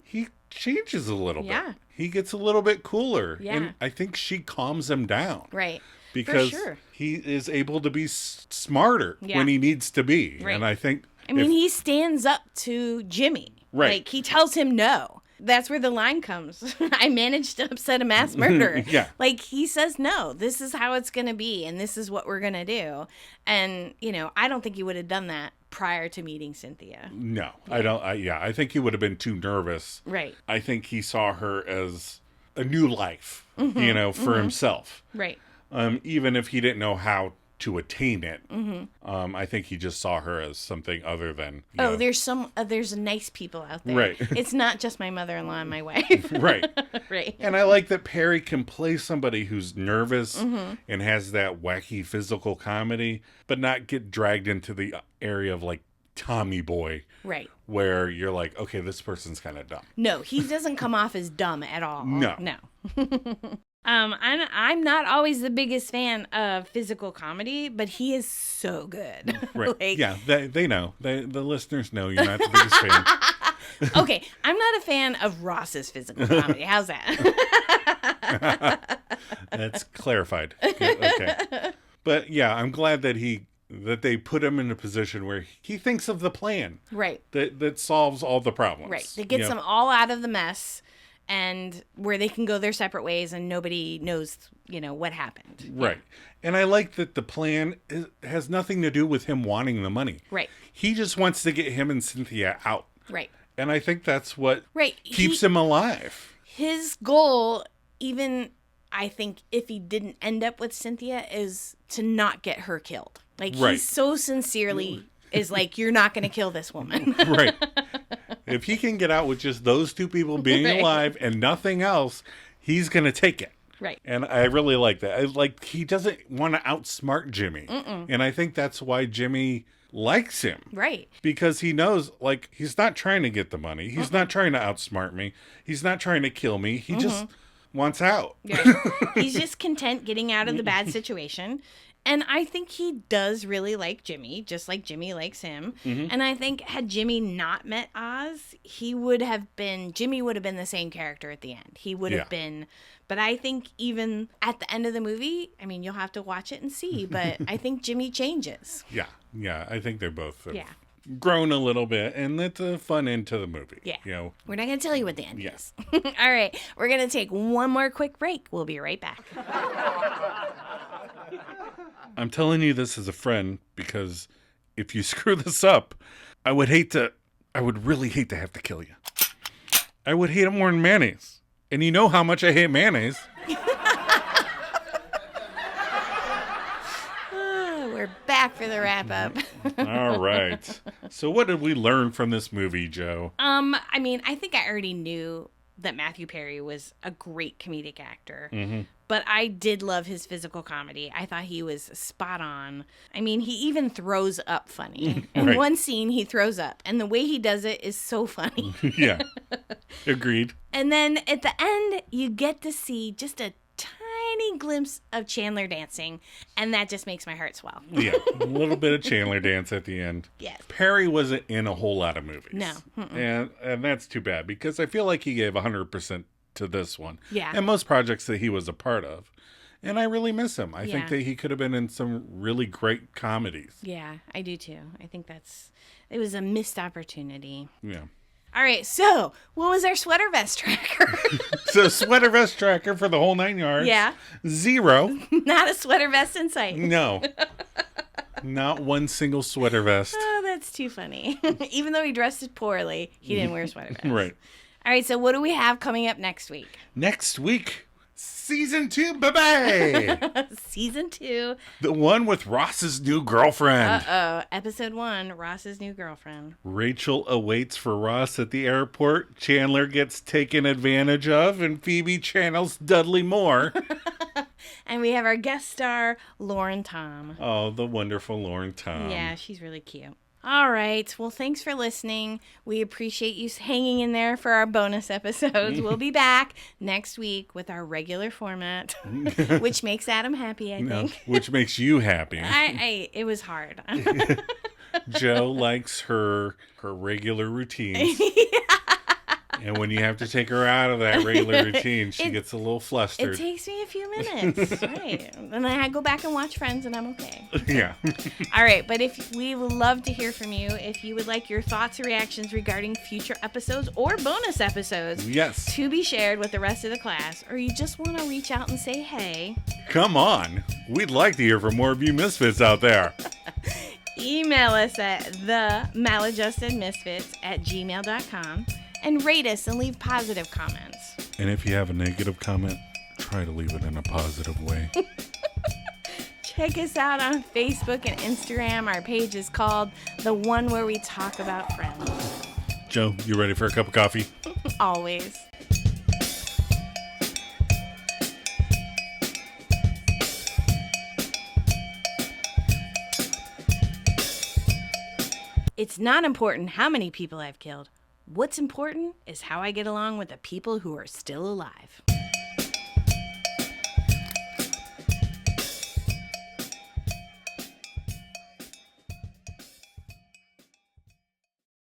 Speaker 1: he changes a little bit. He gets a little bit cooler.
Speaker 2: Yeah.
Speaker 1: And I think she calms him down.
Speaker 2: Right.
Speaker 1: Because he is able to be smarter when he needs to be.
Speaker 2: Right.
Speaker 1: And I think...
Speaker 2: he stands up to Jimmy.
Speaker 1: Right.
Speaker 2: Like, he tells him no. That's where the line comes. I managed to upset a mass murderer.
Speaker 1: Yeah.
Speaker 2: Like, he says no. This is how it's going to be, and this is what we're going to do. And, I don't think he would have done that prior to meeting Cynthia.
Speaker 1: No, I don't. I think he would have been too nervous.
Speaker 2: Right.
Speaker 1: I think he saw her as a new life, for himself.
Speaker 2: Right.
Speaker 1: Even if he didn't know how to attain it. I think he just saw her as something other than, you know.
Speaker 2: There's nice people out there.
Speaker 1: Right.
Speaker 2: It's not just my mother-in-law and my wife.
Speaker 1: Right.
Speaker 2: Right.
Speaker 1: And I like that Perry can play somebody who's nervous and has that wacky physical comedy, but not get dragged into the area of like Tommy Boy.
Speaker 2: Right.
Speaker 1: Where you're like, okay, this person's kind of dumb.
Speaker 2: No, he doesn't come off as dumb at all.
Speaker 1: No.
Speaker 2: I'm not always the biggest fan of physical comedy, but he is so good.
Speaker 1: Right.
Speaker 2: Like,
Speaker 1: yeah, they know. The listeners know you're not the biggest fan.
Speaker 2: Okay, I'm not a fan of Ross's physical comedy. How's that?
Speaker 1: That's clarified. Okay. But yeah, I'm glad that they put him in a position where he thinks of the plan.
Speaker 2: Right.
Speaker 1: That solves all the problems.
Speaker 2: Right. That gets them all out of the mess and where they can go their separate ways and nobody knows, what happened.
Speaker 1: Right. And I like that the plan has nothing to do with him wanting the money.
Speaker 2: Right.
Speaker 1: He just wants to get him and Cynthia out.
Speaker 2: Right.
Speaker 1: And I think that's what keeps him alive.
Speaker 2: His goal, even I think if he didn't end up with Cynthia, is to not get her killed. Like, he so sincerely is like, you're not going to kill this woman.
Speaker 1: Right. If he can get out with just those two people being alive and nothing else, he's going to take it.
Speaker 2: Right.
Speaker 1: And I really like that. He doesn't want to outsmart Jimmy. And I think that's why Jimmy likes him.
Speaker 2: Right.
Speaker 1: Because he knows, he's not trying to get the money. He's not trying to outsmart me. He's not trying to kill me. He just wants out.
Speaker 2: Right. He's just content getting out of the bad situation. And I think he does really like Jimmy, just like Jimmy likes him. And I think had Jimmy not met Oz, Jimmy would have been the same character at the end. He would have been, but I think even at the end of the movie, I mean, you'll have to watch it and see, but I think Jimmy changes.
Speaker 1: Yeah. I think they're both grown a little bit, and that's a fun end to the movie.
Speaker 2: Yeah.
Speaker 1: We're
Speaker 2: not going to tell you what the end is. All right. We're going to take one more quick break. We'll be right back.
Speaker 1: I'm telling you this as a friend because if you screw this up, I would really hate to have to kill you. I would hate it more than mayonnaise. And you know how much I hate mayonnaise.
Speaker 2: We're back for the wrap up.
Speaker 1: All right. So what did we learn from this movie, Joe?
Speaker 2: I mean, I think I already knew that Matthew Perry was a great comedic actor. But I did love his physical comedy. I thought he was spot on. I mean, he even throws up funny. In one scene, he throws up. And the way he does it is so funny.
Speaker 1: Yeah. Agreed.
Speaker 2: And then at the end, you get to see just a tiny glimpse of Chandler dancing. And that just makes my heart swell.
Speaker 1: Yeah. A little bit of Chandler dance at the end.
Speaker 2: Yes.
Speaker 1: Perry wasn't in a whole lot of movies.
Speaker 2: No.
Speaker 1: And that's too bad because I feel like he gave 100% to this one.
Speaker 2: Yeah.
Speaker 1: And most projects that he was a part of. And I really miss him. I think that he could have been in some really great comedies.
Speaker 2: Yeah, I do too. I think it was a missed opportunity.
Speaker 1: Yeah.
Speaker 2: All right, so what was our sweater vest tracker?
Speaker 1: So sweater vest tracker for the whole 9 yards.
Speaker 2: Yeah.
Speaker 1: 0.
Speaker 2: Not a sweater vest in sight.
Speaker 1: No. Not one single sweater vest.
Speaker 2: Oh, that's too funny. Even though he dressed it poorly, he didn't wear a sweater vest.
Speaker 1: Right.
Speaker 2: All right, so what do we have coming up next week?
Speaker 1: Next week, Season 2, baby!
Speaker 2: Season 2.
Speaker 1: The one with Ross's new girlfriend.
Speaker 2: Uh-oh. Episode 1, Ross's new girlfriend.
Speaker 1: Rachel awaits for Ross at the airport. Chandler gets taken advantage of, and Phoebe channels Dudley Moore.
Speaker 2: And we have our guest star, Lauren Tom.
Speaker 1: Oh, the wonderful Lauren Tom.
Speaker 2: Yeah, she's really cute. All right. Well, thanks for listening. We appreciate you hanging in there for our bonus episodes. We'll be back next week with our regular format, which makes Adam happy, I think.
Speaker 1: Which makes you happy.
Speaker 2: It was hard.
Speaker 1: Joe likes her regular routines. And when you have to take her out of that regular routine, she gets a little flustered.
Speaker 2: It takes me a few minutes, right? And then I go back and watch Friends, and I'm okay.
Speaker 1: Yeah.
Speaker 2: All right, but we would love to hear from you. If you would like your thoughts or reactions regarding future episodes or bonus episodes,
Speaker 1: yes,
Speaker 2: to be shared with the rest of the class, or you just want to reach out and say hey,
Speaker 1: come on. We'd like to hear from more of you misfits out there.
Speaker 2: Email us at themaladjustedmisfits@gmail.com. and rate us and leave positive comments.
Speaker 1: And if you have a negative comment, try to leave it in a positive way.
Speaker 2: Check us out on Facebook and Instagram. Our page is called The One Where We Talk About Friends.
Speaker 1: Joe, you ready for a cup of coffee?
Speaker 2: Always. It's not important how many people I've killed. What's important is how I get along with the people who are still alive.